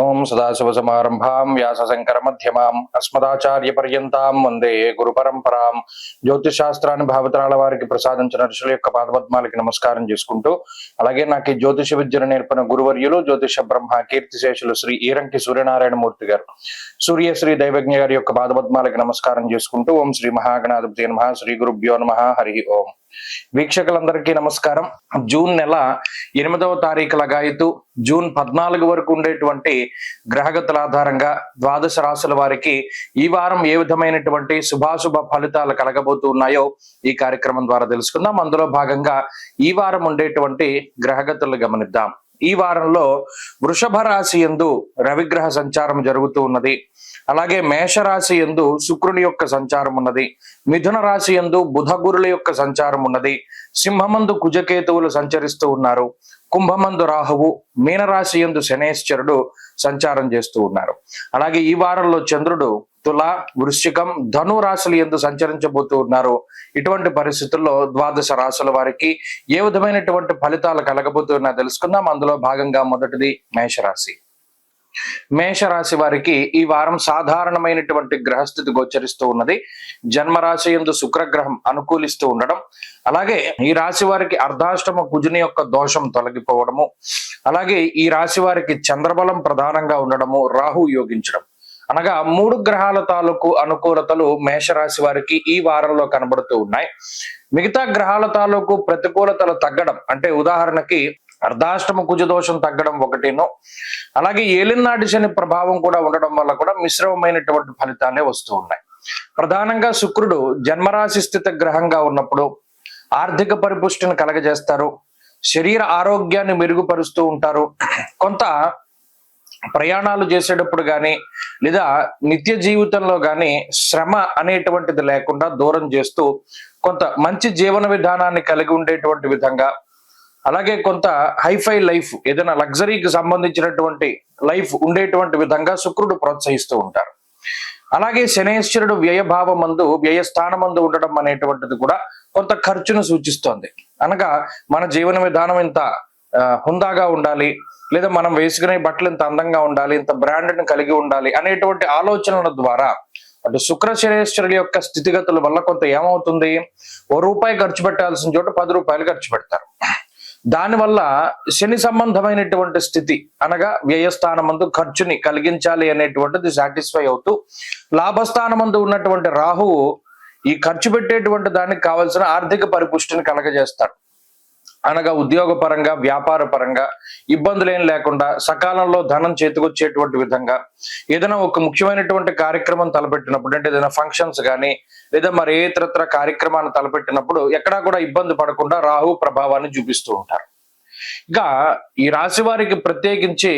ఓం సదాశివసమారంభాం వ్యాసశంకరమధ్యమాం అస్మదాచార్యపర్యంతాం వందే గురు పరంపరాం. జ్యోతిషాస్త్రాన్ని భావతరాల వారికి ప్రసాదించిన ఋషుల యొక్క పాదపద్మాలకి నమస్కారం చేసుకుంటూ, అలాగే నాకు ఈ జ్యోతిష విద్యను నేర్పిన గురువర్యులు జ్యోతిష బ్రహ్మ కీర్తిశేషులు శ్రీ ఈరంకి సూర్యనారాయణమూర్తి గారు, సూర్యశ్రీ దైవజ్ఞ గారి యొక్క పాదపద్మాలకి నమస్కారం చేసుకుంటూ, ఓం శ్రీ మహాగణాధిపతి నమః, శ్రీ గురుభ్యో నమః, హరి ఓం. వీక్షకులందరికీ నమస్కారం. జూన్ నెల 8వ తారీఖు లగాయతు జూన్ 14 వరకు ఉండేటువంటి గ్రహగతుల ఆధారంగా ద్వాదశ రాశుల వారికి ఈ వారం ఏ విధమైనటువంటి శుభాశుభ ఫలితాలు కలగబోతూ ఉన్నాయో ఈ కార్యక్రమం ద్వారా తెలుసుకుందాం. అందులో భాగంగా ఈ వారం ఉండేటువంటి గ్రహగతులు గమనిద్దాం. ఈ వారంలో వృషభ రాశి యందు రవిగ్రహ సంచారం జరుగుతూ ఉన్నది. అలాగే మేషరాశి యందు శుక్రుని యొక్క సంచారం ఉన్నది. మిథున రాశి యందు బుధ గురుల యొక్క సంచారం ఉన్నది. సింహమందు కుజకేతువులు సంచరిస్తూ ఉన్నారు. కుంభమందు రాహువు, మీనరాశి యందు శనేశ్వరుడు సంచారం చేస్తూ ఉన్నారు. అలాగే ఈ వారంలో చంద్రుడు తుల, వృశ్చికం, ధను రాశులు యందు సంచరించబోతూ ఉన్నారు. ఇటువంటి పరిస్థితుల్లో ద్వాదశ రాశుల వారికి ఏ విధమైనటువంటి ఫలితాలు కలగబోతున్నా తెలుసుకుందాం. అందులో భాగంగా మొదటిది మేషరాశి. మేషరాశి వారికి ఈ వారం సాధారణమైనటువంటి గ్రహస్థితి గోచరిస్తూ ఉన్నది. జన్మరాశి యందు శుక్రగ్రహం అనుకూలిస్తూ ఉండడం, అలాగే ఈ రాశి వారికి అర్ధాష్టమ కుజుని యొక్క దోషం తొలగిపోవడము, అలాగే ఈ రాశి వారికి చంద్రబలం ప్రధానంగా ఉండడము, రాహు యోగించడం, అనగా 3 గ్రహాల తాలూకు అనుకూలతలు మేషరాశి వారికి ఈ వారంలో కనబడుతూ ఉన్నాయి. మిగతా గ్రహాల తాలూకు ప్రతికూలతలు తగ్గడం, అంటే ఉదాహరణకి అర్ధాష్టమ కుజ దోషం తగ్గడం ఒకటిను, అలాగే ఏలినాటి శని ప్రభావం కూడా ఉండడం వల్ల కూడా మిశ్రమమైనటువంటి ఫలితాలే వస్తూ ఉన్నాయి. ప్రధానంగా శుక్రుడు జన్మరాశి స్థిత గ్రహంగా ఉన్నప్పుడు ఆర్థిక పరిపుష్టిని కలగజేస్తారు, శరీర ఆరోగ్యాన్ని మెరుగుపరుస్తూ ఉంటారు. కొంత ప్రయాణాలు చేసేటప్పుడు కానీ లేదా నిత్య జీవితంలో కానీ శ్రమ అనేటువంటిది లేకుండా దూరం చేస్తూ కొంత మంచి జీవన విధానాన్ని కలిగి ఉండేటువంటి విధంగా, అలాగే కొంత హైఫై లైఫ్, ఏదైనా లగ్జరీకి సంబంధించినటువంటి లైఫ్ ఉండేటువంటి విధంగా శుక్రుడు ప్రోత్సహిస్తూ ఉంటారు. అలాగే శనేశ్వరుడు వ్యయభావమందు, వ్యయస్థానమందు ఉండడం అనేటువంటిది కూడా కొంత ఖర్చును సూచిస్తోంది. అనగా మన జీవన విధానం ఇంత హుందాగా ఉండాలి, లేదా మనం వేసుకునే బట్టలు ఇంత అందంగా ఉండాలి, ఇంత బ్రాండ్ని కలిగి ఉండాలి అనేటువంటి ఆలోచనల ద్వారా అటు శుక్ర శనేశ్వరుల యొక్క స్థితిగతుల వల్ల కొంత ఏమవుతుంది, ₹1 ఖర్చు పెట్టాల్సిన చోట ₹10 ఖర్చు పెడతారు. దానివల్ల శని సంబంధమైనటువంటి స్థితి, అనగా వ్యయస్థానమందు ఖర్చుని కలిగించాలి అనేటువంటిది సాటిస్ఫై అవుతూ, లాభస్థానమందు ఉన్నటువంటి రాహువు ఈ ఖర్చు పెట్టేటువంటి దానికి కావలసిన ఆర్థిక పరిపుష్టిని కలగజేస్తాడు. అనగా ఉద్యోగ పరంగా, వ్యాపార పరంగా ఇబ్బందులు ఏం లేకుండా సకాలంలో ధనం చేతికొచ్చేటువంటి విధంగా, ఏదైనా ఒక ముఖ్యమైనటువంటి కార్యక్రమం తలపెట్టినప్పుడు, అంటే ఏదైనా ఫంక్షన్స్ కానీ లేదా మరి ఏ ఇతరత్ర కార్యక్రమాన్ని తలపెట్టినప్పుడు ఎక్కడా కూడా ఇబ్బంది పడకుండా రాహు ప్రభావాన్ని చూపిస్తూ ఉంటారు. ఇంకా ఈ రాశి వారికి ప్రత్యేకించి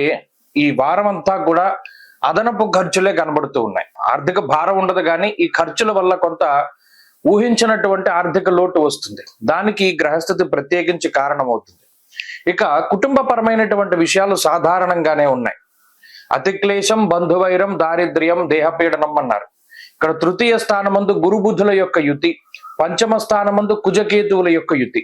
ఈ వారం అంతా కూడా అదనపు ఖర్చులే కనబడుతూ ఉన్నాయి. ఆర్థిక భారం ఉండదు, కానీ ఈ ఖర్చుల వల్ల కొంత ఊహించినటువంటి ఆర్థిక లోటు వస్తుంది. దానికి గ్రహస్థితి ప్రత్యేకించి కారణమవుతుంది. ఇక కుటుంబపరమైనటువంటి విషయాలు సాధారణంగానే ఉన్నాయి. అతిక్లేశం, బంధువైరం, దారిద్ర్యం, దేహపీడనం అన్నారు. ఇక్కడ తృతీయ స్థానమందు గురుబుధుల యొక్క యుతి, పంచమ స్థానమందు కుజకేతువుల యొక్క యుతి.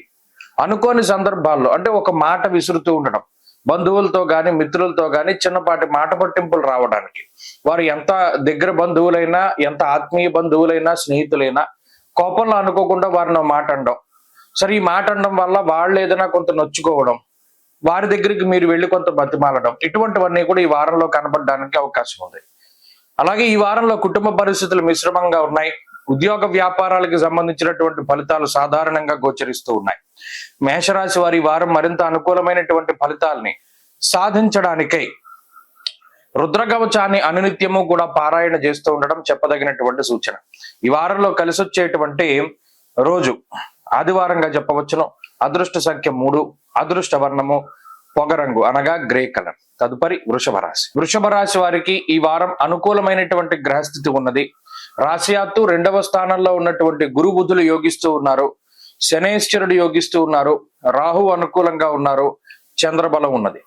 అనుకోని సందర్భాల్లో, అంటే ఒక మాట విసురుతూ ఉండడం, బంధువులతో కానీ మిత్రులతో కానీ చిన్నపాటి మాట పట్టింపులు రావడానికి, వారు ఎంత దగ్గర బంధువులైనా, ఎంత ఆత్మీయ బంధువులైనా, స్నేహితులైనా కోపంలో అనుకోకుండా వారిని మాట అనడం, సరే ఈ మాట అనడం వల్ల వాళ్ళు ఏదైనా కొంత నొచ్చుకోవడం, వారి దగ్గరికి మీరు వెళ్ళి కొంత బతిమాలడం, ఇటువంటివన్నీ కూడా ఈ వారంలో కనబడడానికి అవకాశం ఉంది. అలాగే ఈ వారంలో కుటుంబ పరిస్థితులు మిశ్రమంగా ఉన్నాయి. ఉద్యోగ వ్యాపారాలకు సంబంధించినటువంటి ఫలితాలు సాధారణంగా గోచరిస్తూ ఉన్నాయి. మేషరాశి వారి వారం మరింత అనుకూలమైనటువంటి ఫలితాలని సాధించడానికై రుద్రకవచాన్ని అనునిత్యము కూడా పారాయణ చేస్తూ ఉండడం చెప్పదగినటువంటి సూచన. ఈ వారంలో కలిసి వచ్చేటువంటి రోజు ఆదివారంగా చెప్పవచ్చును. అదృష్ట సంఖ్య 3, అదృష్ట వర్ణము పొగరంగు, అనగా గ్రే కలర్. తదుపరి వృషభ రాశి. వృషభ రాశి వారికి ఈ వారం అనుకూలమైనటువంటి గ్రహస్థితి ఉన్నది. రాశియాత్తు 2వ స్థానంలో ఉన్నటువంటి గురు బుధులు యోగిస్తూ ఉన్నారు, శనేశ్వరుడు యోగిస్తూ ఉన్నారు, రాహు అనుకూలంగా ఉన్నారు, చంద్రబలం ఉన్నది.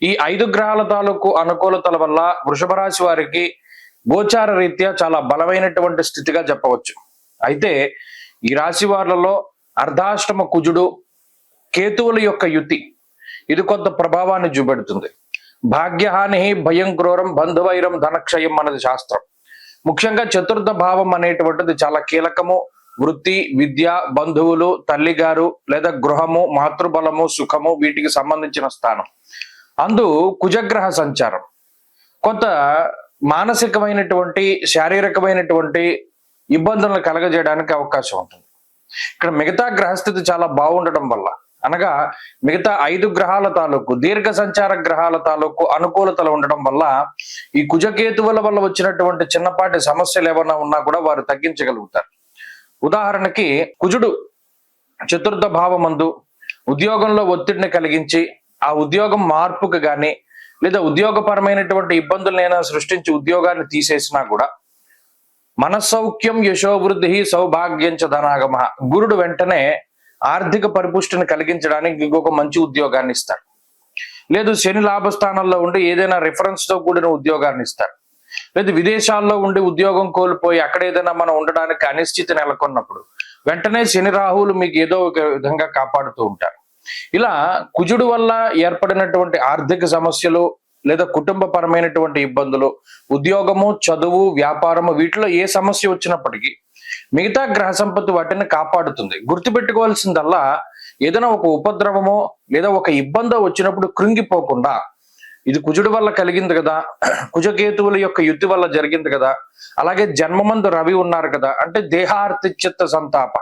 ఈ 5 గ్రహాల తాలూకు అనుకూలతల వల్ల వృషభ రాశి వారికి గోచార రీత్యా చాలా బలమైనటువంటి స్థితిగా చెప్పవచ్చు. అయితే ఈ రాశి వారిలో అర్ధాష్టమ కుజుడు, కేతువుల యొక్క యుతి ఇది కొంత ప్రభావాన్ని చూపెడుతుంది. భాగ్యహాని భయం క్రూరం బంధువైరం ధనక్షయం అన్నది శాస్త్రం. ముఖ్యంగా చతుర్థ భావం అనేటువంటిది చాలా కీలకము. వృత్తి, విద్య, బంధువులు, తల్లిగారు లేదా గృహము, మాతృబలము, సుఖము వీటికి సంబంధించిన స్థానం. అందు కుజగ్రహ సంచారం కొంత మానసికమైనటువంటి శారీరకమైనటువంటి ఇబ్బందులను కలగజేయడానికి అవకాశం ఉంటుంది. ఇక్కడ మిగతా గ్రహస్థితి చాలా బాగుండటం వల్ల, అనగా మిగతా 5 గ్రహాల తాలూకు దీర్ఘ సంచార గ్రహాల తాలూకు అనుకూలతలు ఉండడం వల్ల ఈ కుజకేతువుల వల్ల వచ్చినటువంటి చిన్నపాటి సమస్యలు ఏమన్నా ఉన్నా కూడా వారు తగ్గించగలుగుతారు. ఉదాహరణకి కుజుడు చతుర్థ భావమందు ఉద్యోగంలో ఒత్తిడిని కలిగించి ఆ ఉద్యోగం మార్పుకు గాని లేదా ఉద్యోగపరమైనటువంటి ఇబ్బందులనైనా సృష్టించి ఉద్యోగాన్ని తీసేసినా కూడా మనస్సౌఖ్యం యశోవృద్ధి సౌభాగ్యం చ ధనాగమ, గురుడు వెంటనే ఆర్థిక పరిపుష్టిని కలిగించడానికి ఇంకొక మంచి ఉద్యోగాన్ని ఇస్తారు. లేదు శని లాభస్థానంలో ఉండి ఏదైనా రిఫరెన్స్ తో కూడిన ఉద్యోగాన్ని ఇస్తారు. లేదు విదేశాల్లో ఉండి ఉద్యోగం కోల్పోయి అక్కడ ఏదైనా మనం ఉండడానికి అనిశ్చితి నెలకొన్నప్పుడు వెంటనే శని రాహువులు మీకు ఏదో ఒక విధంగా కాపాడుతూ ఉంటారు. ఇలా కుజుడు వల్ల ఏర్పడినటువంటి ఆర్థిక సమస్యలు లేదా కుటుంబ పరమైనటువంటి ఇబ్బందులు, ఉద్యోగము, చదువు, వ్యాపారము వీటిలో ఏ సమస్య వచ్చినప్పటికీ మిగతా గ్రహ సంపత్తి వాటిని కాపాడుతుంది. గుర్తుపెట్టుకోవాల్సిందల్లా ఏదైనా ఒక ఉపద్రవమో లేదా ఒక ఇబ్బందో వచ్చినప్పుడు కృంగిపోకుండా, ఇది కుజుడు వల్ల కలిగింది కదా, కుజకేతువుల యొక్క యుద్ధి వల్ల జరిగింది కదా, అలాగే జన్మమందు రవి ఉన్నారు కదా, అంటే దేహార్తిచిత్త సంతాప,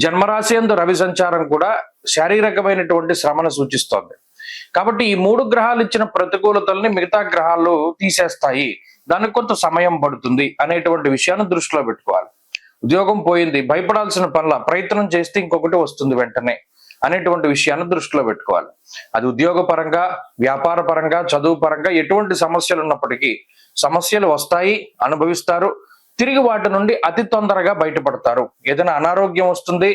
జన్మరాశి యందు రవి సంచారం కూడా శారీరకమైనటువంటి శ్రమను సూచిస్తోంది. కాబట్టి ఈ 3 గ్రహాలు ఇచ్చిన ప్రతికూలతల్ని మిగతా గ్రహాలు తీసేస్తాయి. దానికి కొంత సమయం పడుతుంది అనేటువంటి విషయాన్ని దృష్టిలో పెట్టుకోవాలి. ఉద్యోగం పోయింది, భయపడాల్సిన పనుల, ప్రయత్నం చేస్తే ఇంకొకటి వస్తుంది వెంటనే అనేటువంటి విషయాన్ని దృష్టిలో పెట్టుకోవాలి. అది ఉద్యోగ పరంగా, వ్యాపార పరంగా, చదువు పరంగా ఎటువంటి సమస్యలు ఉన్నప్పటికీ సమస్యలు వస్తాయి, అనుభవిస్తారు, తిరిగి వాటి నుండి అతి తొందరగా బయటపడతారు. ఏదైనా అనారోగ్యం వస్తుంది,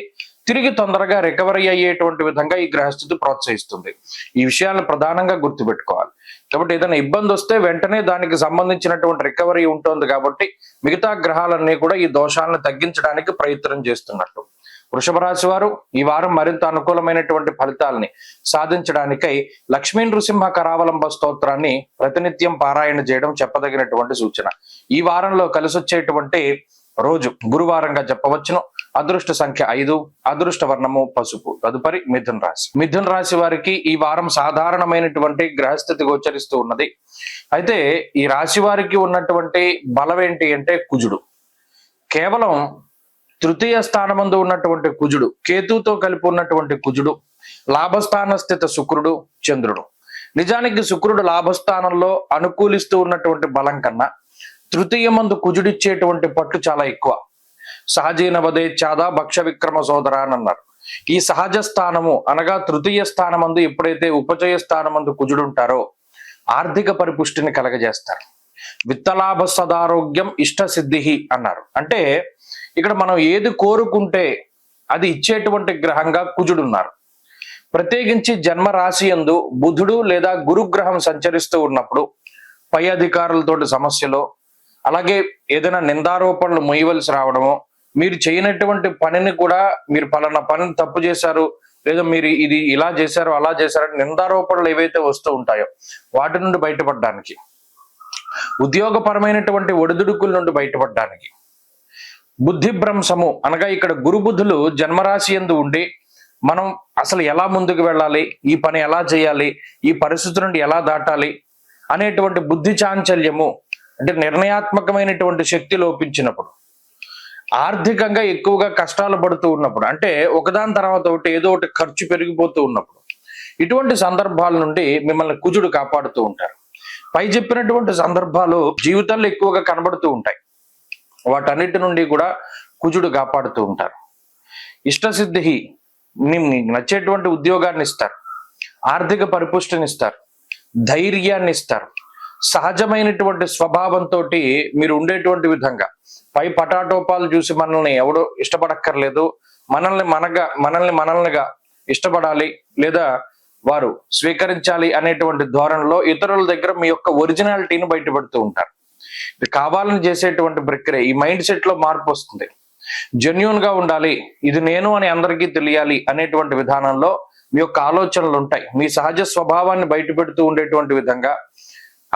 తిరిగి తొందరగా రికవరీ అయ్యేటువంటి విధంగా ఈ గ్రహస్థితి ప్రోత్సహిస్తుంది. ఈ విషయాలను ప్రధానంగా గుర్తుపెట్టుకోవాలి. కాబట్టి ఏదైనా ఇబ్బంది వస్తే వెంటనే దానికి సంబంధించినటువంటి రికవరీ ఉంటుంది. కాబట్టి మిగతా గ్రహాలన్నీ కూడా ఈ దోషాలను తగ్గించడానికి ప్రయత్నం చేస్తున్నట్టు. వృషభ రాశి వారు ఈ వారం మరింత అనుకూలమైనటువంటి ఫలితాలని సాధించడానికై లక్ష్మీ నృసింహ కరావలంబ స్తోత్రాన్ని ప్రతినిత్యం పారాయణ చేయడం చెప్పదగినటువంటి సూచన. ఈ వారంలో కలిసొచ్చేటువంటి రోజు గురువారంగా చెప్పవచ్చును. అదృష్ట సంఖ్య 5, అదృష్ట వర్ణము పసుపు. తదుపరి మిథున రాశి. మిథున రాశి వారికి ఈ వారం సాధారణమైనటువంటి గ్రహస్థితి గోచరిస్తూ ఉన్నది. అయితే ఈ రాశి వారికి ఉన్నటువంటి బలం ఏంటి అంటే కుజుడు. కేవలం తృతీయ స్థానమందు ఉన్నటువంటి కుజుడు, కేతుతో కలిపి ఉన్నటువంటి కుజుడు, లాభస్థాన స్థిత శుక్రుడు, చంద్రుడు. నిజానికి శుక్రుడు లాభస్థానంలో అనుకూలిస్తూ ఉన్నటువంటి బలం కన్నా తృతీయమందు కుజుడిచ్చేటువంటి పట్టు చాలా ఎక్కువ. సహజీన వదేచ్ఛాద భక్ష విక్రమ సోదర అని అన్నారు. ఈ సహజ స్థానము అనగా తృతీయ స్థానమందు ఎప్పుడైతే ఉపచయ స్థానమందు కుజుడు ఉంటారో ఆర్థిక పరిపుష్టిని కలగజేస్తారు. విత్తలాభ సదారోగ్యం ఇష్ట సిద్ధి అన్నారు. అంటే ఇక్కడ మనం ఏది కోరుకుంటే అది ఇచ్చేటువంటి గ్రహంగా కుజుడు ఉన్నారు. ప్రత్యేకించి జన్మ రాశి యందు బుధుడు లేదా గురుగ్రహం సంచరిస్తూ ఉన్నప్పుడు పై అధికారులతోటి సమస్యలో, అలాగే ఏదైనా నిందారోపణలు మొయ్యవలసి రావడమో, మీరు చేయనటువంటి పనిని కూడా మీరు పలానా పనిని తప్పు చేశారు, లేదా మీరు ఇది ఇలా చేశారు అలా చేశారని నిందారోపణలు ఏవైతే వస్తూ ఉంటాయో వాటి నుండి బయటపడడానికి, ఉద్యోగపరమైనటువంటి ఒడిదుడుకుల నుండి బయటపడడానికి, బుద్ధి భ్రంశము అనగా ఇక్కడ గురు బుద్ధులు జన్మరాశి యందు ఉండి మనం అసలు ఎలా ముందుకు వెళ్ళాలి, ఈ పని ఎలా చేయాలి, ఈ పరిస్థితి నుండి ఎలా దాటాలి అనేటువంటి బుద్ధి చాంచల్యము, అంటే నిర్ణయాత్మకమైనటువంటి శక్తి లోపించినప్పుడు, ఆర్థికంగా ఎక్కువగా కష్టాలు పడుతూ ఉన్నప్పుడు, అంటే ఒకదాని తర్వాత ఒకటి ఏదో ఒకటి ఖర్చు పెరిగిపోతూ ఉన్నప్పుడు, ఇటువంటి సందర్భాల నుండి మిమ్మల్ని కుజుడు కాపాడుతూ ఉంటారు. పై చెప్పినటువంటి సందర్భాలు జీవితంలో ఎక్కువగా కనబడుతూ ఉంటాయి. వాటన్నిటి నుండి కూడా కుజుడు కాపాడుతూ ఉంటారు. ఇష్టసిద్ధి, మీకు నచ్చేటువంటి ఉద్యోగాన్ని ఇస్తారు, ఆర్థిక పరిపుష్టిని ఇస్తారు, ధైర్యాన్ని ఇస్తారు, సహజమైనటువంటి స్వభావంతో మీరు ఉండేటువంటి విధంగా పై పటాటోపాలు చూసి మనల్ని ఎవడో ఇష్టపడక్కర్లేదు, మనల్నిగా ఇష్టపడాలి లేదా వారు స్వీకరించాలి అనేటువంటి ధోరణిలో ఇతరుల దగ్గర మీ యొక్క ఒరిజినాలిటీని బయటపెడుతూ ఉంటారు. ఇది కావాలని చేసేటువంటి ప్రక్రియ. ఈ మైండ్ సెట్ లో మార్పు వస్తుంది. జెన్యూన్ గా ఉండాలి, ఇది నేను అని అందరికీ తెలియాలి అనేటువంటి విధానంలో మీ యొక్క ఆలోచనలు ఉంటాయి. మీ సహజ స్వభావాన్ని బయటపెడుతూ ఉండేటువంటి విధంగా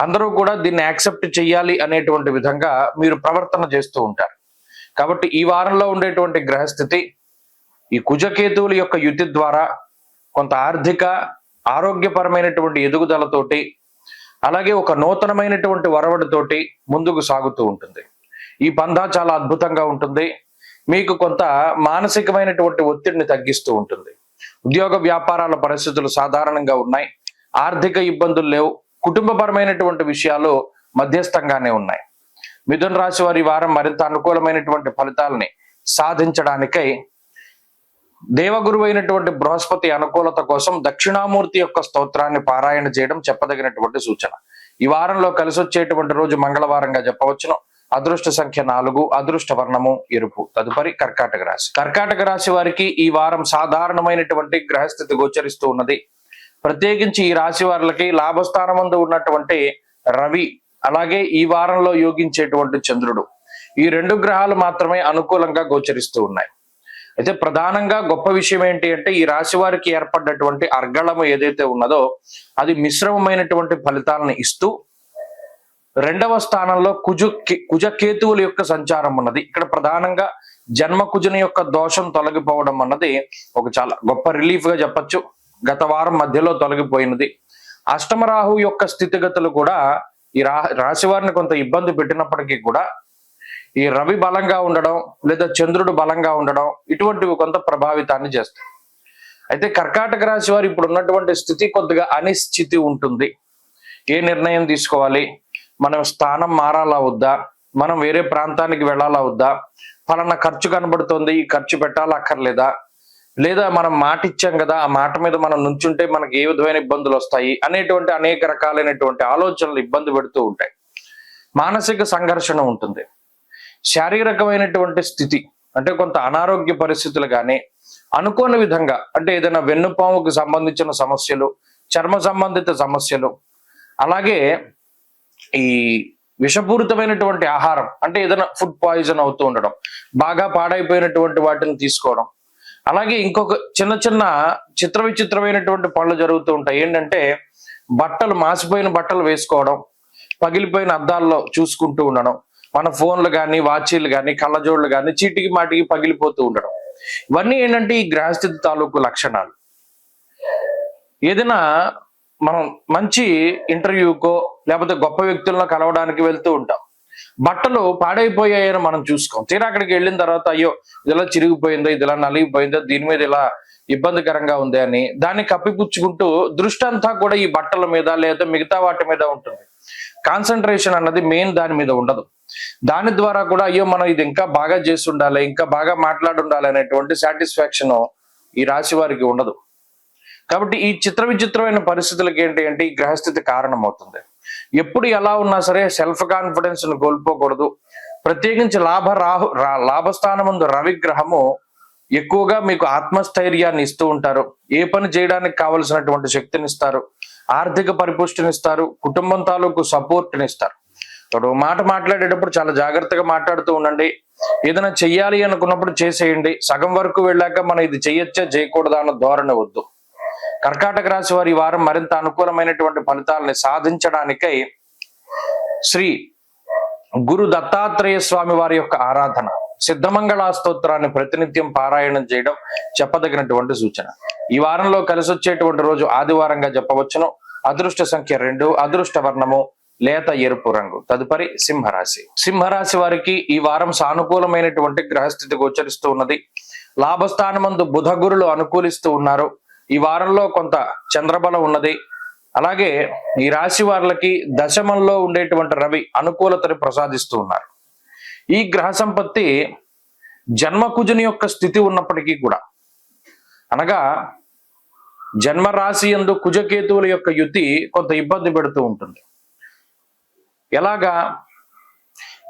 అందరూ కూడా దీన్ని యాక్సెప్ట్ చెయ్యాలి అనేటువంటి విధంగా మీరు ప్రవర్తన చేస్తూ ఉంటారు. కాబట్టి ఈ వారంలో ఉండేటువంటి గ్రహస్థితి ఈ కుజకేతువుల యొక్క యుతి ద్వారా కొంత ఆర్థిక ఆరోగ్యపరమైనటువంటి ఎదుగుదలతోటి అలాగే ఒక నూతనమైనటువంటి వరవడితోటి ముందుకు సాగుతూ ఉంటుంది. ఈ పందా చాలా అద్భుతంగా ఉంటుంది. మీకు కొంత మానసికమైనటువంటి ఒత్తిడిని తగ్గిస్తూ ఉంటుంది. ఉద్యోగ వ్యాపారాల పరిస్థితులు సాధారణంగా ఉన్నాయి. ఆర్థిక ఇబ్బందులు లేవు. కుటుంబపరమైనటువంటి విషయాలు మధ్యస్థంగానే ఉన్నాయి. మిథున రాశి వారి వారం మరింత అనుకూలమైనటువంటి ఫలితాలని సాధించడానికై దేవగురువు అయినటువంటి బృహస్పతి అనుకూలత కోసం దక్షిణామూర్తి యొక్క స్తోత్రాన్ని పారాయణ చేయడం చెప్పదగినటువంటి సూచన. ఈ వారంలో కలిసి వచ్చేటువంటి రోజు మంగళవారంగా చెప్పవచ్చును. అదృష్ట సంఖ్య 4, అదృష్ట వర్ణము ఎరుపు. తదుపరి కర్కాటక రాశి. కర్కాటక రాశి వారికి ఈ వారం సాధారణమైనటువంటి గ్రహస్థితి గోచరిస్తూ ఉన్నది. ప్రత్యేకించి ఈ రాశి వారికి లాభస్థానమందు ఉన్నటువంటి రవి అలాగే ఈ వారంలో యోగించేటువంటి చంద్రుడు ఈ 2 గ్రహాలు మాత్రమే అనుకూలంగా గోచరిస్తూ ఉన్నాయి. అయితే ప్రధానంగా గొప్ప విషయం ఏంటి అంటే ఈ రాశి వారికి ఏర్పడ్డటువంటి అర్గళము ఏదైతే ఉన్నదో అది మిశ్రమమైనటువంటి ఫలితాలను ఇస్తూ 2వ స్థానంలో కుజకేతువుల యొక్క సంచారం ఉన్నది. ఇక్కడ ప్రధానంగా జన్మ కుజుని యొక్క దోషం తొలగిపోవడం అన్నది ఒక చాలా గొప్ప రిలీఫ్ గా చెప్పచ్చు. గత వారం మధ్యలో తొలగిపోయినది. అష్టమ రాహు యొక్క స్థితిగతులు కూడా ఈ రాశి వారిని కొంత ఇబ్బంది పెట్టినప్పటికీ కూడా ఈ రవి బలంగా ఉండడం లేదా చంద్రుడు బలంగా ఉండడం ఇటువంటివి కొంత ప్రభావితాన్ని చేస్తాయి. అయితే కర్కాటక రాశి వారు ఇప్పుడు ఉన్నటువంటి స్థితి కొద్దిగా అనిశ్చితి ఉంటుంది. ఏ నిర్ణయం తీసుకోవాలి, మనం స్థానం మారాలా వద్దా, మనం వేరే ప్రాంతానికి వెళ్ళాలా వద్దా, ఫలానా ఖర్చు కనబడుతుంది ఈ ఖర్చు పెట్టాలా అక్కర్లేదా, లేదా మనం మాట ఇచ్చాం కదా ఆ మాట మీద మనం నుంచుంటే మనకి ఏ విధమైన ఇబ్బందులు వస్తాయి అనేటువంటి అనేక రకాలైనటువంటి ఆలోచనలు ఇబ్బంది పెడుతూ ఉంటాయి. మానసిక సంఘర్షణ ఉంటుంది. శారీరకమైనటువంటి స్థితి అంటే కొంత అనారోగ్య పరిస్థితులు కానీ అనుకోని విధంగా అంటే ఏదైనా వెన్నుపాముకు సంబంధించిన సమస్యలు, చర్మ సంబంధిత సమస్యలు, అలాగే ఈ విషపూరితమైనటువంటి ఆహారం అంటే ఏదైనా ఫుడ్ పాయిజన్ అవుతూ ఉండడం, బాగా పాడైపోయినటువంటి వాటిని తీసుకోవడం, అలాగే ఇంకొక చిన్న విచిత్రమైనటువంటి పనులు జరుగుతూ ఉంటాయి. ఏంటంటే బట్టలు మాసిపోయిన బట్టలు వేసుకోవడం, పగిలిపోయిన అద్దాల్లో చూసుకుంటూ ఉండడం, మన ఫోన్లు కానీ వాచీలు కానీ కళ్ళజోళ్ళు కానీ చీటికి మాటికి పగిలిపోతూ ఉండడం, ఇవన్నీ ఏంటంటే ఈ గ్రహస్థితి తాలూకు లక్షణాలు. ఏదైనా మనం మంచి ఇంటర్వ్యూకో లేకపోతే గొప్ప వ్యక్తులను కలవడానికి వెళ్తూ ఉంటాం, బట్టలు పాడైపోయాయని మనం చూసుకోం. తీరా అక్కడికి వెళ్ళిన తర్వాత అయ్యో ఇది ఇలా చిరిగిపోయిందో, ఇది ఇలా నలిగిపోయిందో, దీని మీద ఇలా ఇబ్బందికరంగా ఉంది అని దాన్ని కప్పిపుచ్చుకుంటూ దృష్టి అంతా కూడా ఈ బట్టల మీద లేదా మిగతా వాటి మీద ఉంటుంది. కాన్సన్ట్రేషన్ అన్నది మెయిన్ దాని మీద ఉండదు. దాని ద్వారా కూడా అయ్యో మనం ఇది ఇంకా బాగా చేసి ఉండాలి, ఇంకా బాగా మాట్లాడి ఉండాలి అనేటువంటి సాటిస్ఫాక్షన్ ఈ రాశి వారికి ఉండదు. కాబట్టి ఈ విచిత్రమైన పరిస్థితులకి ఏంటి అంటే ఈ గ్రహస్థితి కారణమవుతుంది. ఎప్పుడు ఎలా ఉన్నా సరే సెల్ఫ్ కాన్ఫిడెన్స్ ను కోల్పోకూడదు. ప్రత్యేకించి లాభస్థానం ముందు రవి గ్రహము ఎక్కువగా మీకు ఆత్మస్థైర్యాన్ని ఇస్తూ ఉంటారు. ఏ పని చేయడానికి కావలసినటువంటి శక్తిని ఇస్తారు, ఆర్థిక పరిపుష్టిని ఇస్తారు, కుటుంబం తాలూకు సపోర్ట్ని ఇస్తారు. మాట మాట్లాడేటప్పుడు చాలా జాగ్రత్తగా మాట్లాడుతూ ఉండండి. ఏదైనా చెయ్యాలి అనుకున్నప్పుడు చేసేయండి. సగం వరకు వెళ్ళాక మనం ఇది చెయ్యొచ్చా చేయకూడదా అన్న ధోరణి వద్దు. కర్కాటక రాశి వారి వారం మరింత అనుకూలమైనటువంటి ఫలితాలని సాధించడానికై శ్రీ గురు దత్తాత్రేయ స్వామి వారి యొక్క ఆరాధన, సిద్ధమంగళ స్తోత్రాన్ని ప్రతినిత్యం పారాయణం చేయడం చెప్పదగినటువంటి సూచన. ఈ వారంలో కలిసి వచ్చేటువంటి రోజు ఆదివారంగా చెప్పవచ్చును. అదృష్ట సంఖ్య 2, అదృష్ట వర్ణము లేత ఎరుపు రంగు. తదుపరి సింహరాశి. సింహరాశి వారికి ఈ వారం సానుకూలమైనటువంటి గ్రహస్థితి గోచరిస్తూ ఉన్నది. లాభస్థానమందు బుధ గురులు అనుకూలిస్తూ ఉన్నారు. ఈ వారంలో కొంత చంద్రబలం ఉన్నది. అలాగే ఈ రాశి వారికి దశమంలో ఉండేటువంటి రవి అనుకూలతని ప్రసాదిస్తూ ఉన్నారు. ఈ గ్రహ సంపత్తి జన్మకుజుని యొక్క స్థితి ఉన్నప్పటికీ కూడా, అనగా జన్మరాశి యందు కుజకేతువుల యొక్క యుతి కొంత ఇబ్బంది పెడుతూ ఉంటుంది. ఎలాగా?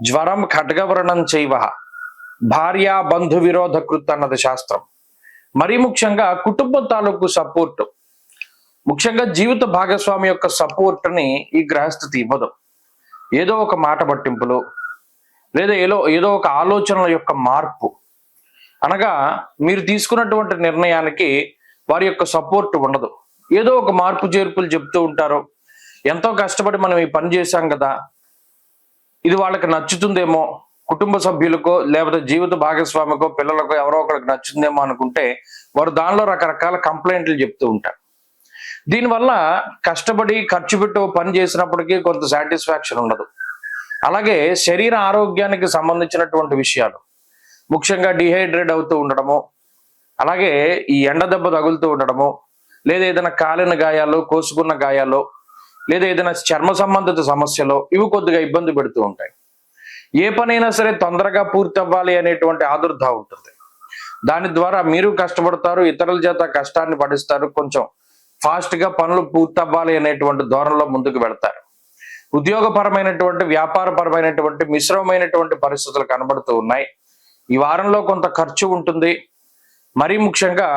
జ్వరం ఖడ్గవర్ణం చైవ భార్య బంధు విరోధ కృత్ అన్నది శాస్త్రం. మరీ ముఖ్యంగా కుటుంబం తాలూకు సపోర్ట్, ముఖ్యంగా జీవిత భాగస్వామి యొక్క సపోర్ట్ని ఈ గ్రహస్థితి ఇవ్వదు. ఏదో ఒక మాట పట్టింపులు లేదా ఏదో ఒక ఆలోచనల యొక్క మార్పు, అనగా మీరు తీసుకున్నటువంటి నిర్ణయానికి వారి యొక్క సపోర్ట్ ఉండదు. ఏదో ఒక మార్పు చేర్పులు చెప్తూ ఉంటారు. ఎంతో కష్టపడి మనం ఈ పని చేశాం కదా, ఇది వాళ్ళకి నచ్చుతుందేమో, కుటుంబ సభ్యులకో లేకపోతే జీవిత భాగస్వామికో పిల్లలకో ఎవరో ఒకరికి నచ్చుతుందేమో అనుకుంటే వారు దానిలో రకరకాల కంప్లైంట్లు చెప్తూ ఉంటారు. దీనివల్ల కష్టపడి ఖర్చు పెట్టి పని చేసినప్పటికీ కొంత సాటిస్ఫాక్షన్ ఉండదు. అలాగే శరీర ఆరోగ్యానికి సంబంధించినటువంటి విషయాలు, ముఖ్యంగా డిహైడ్రేట్ అవుతూ ఉండడము, అలాగే ఈ ఎండ దెబ్బ తగులుతూ ఉండడము, లేదా ఏదైనా కాలిన గాయాలు, కోసుకున్న గాయాలు, లేదా ఏదైనా చర్మ సంబంధిత సమస్యలు, ఇవి కొద్దిగా ఇబ్బంది పెడుతూ ఉంటాయి. ఏ పనైనా సరే తొందరగా పూర్తి అవ్వాలి అనేటువంటి ఆదుర్ద ఉంటుంది. దాని ద్వారా మీరు కష్టపడతారు, ఇతరుల చేత కష్టాన్ని పడిస్తారు, కొంచెం ఫాస్ట్ గా పనులు పూర్తి అవ్వాలి అనేటువంటి ధోరణిలో ముందుకు వెళ్తారు. ఉద్యోగపరమైనటువంటి వ్యాపారపరమైనటువంటి మిశ్రమమైనటువంటి పరిస్థితులు కనబడుతూ ఉన్నాయి. ఈ వారంలో కొంత ఖర్చు ఉంటుంది. మరీ ముఖ్యంగా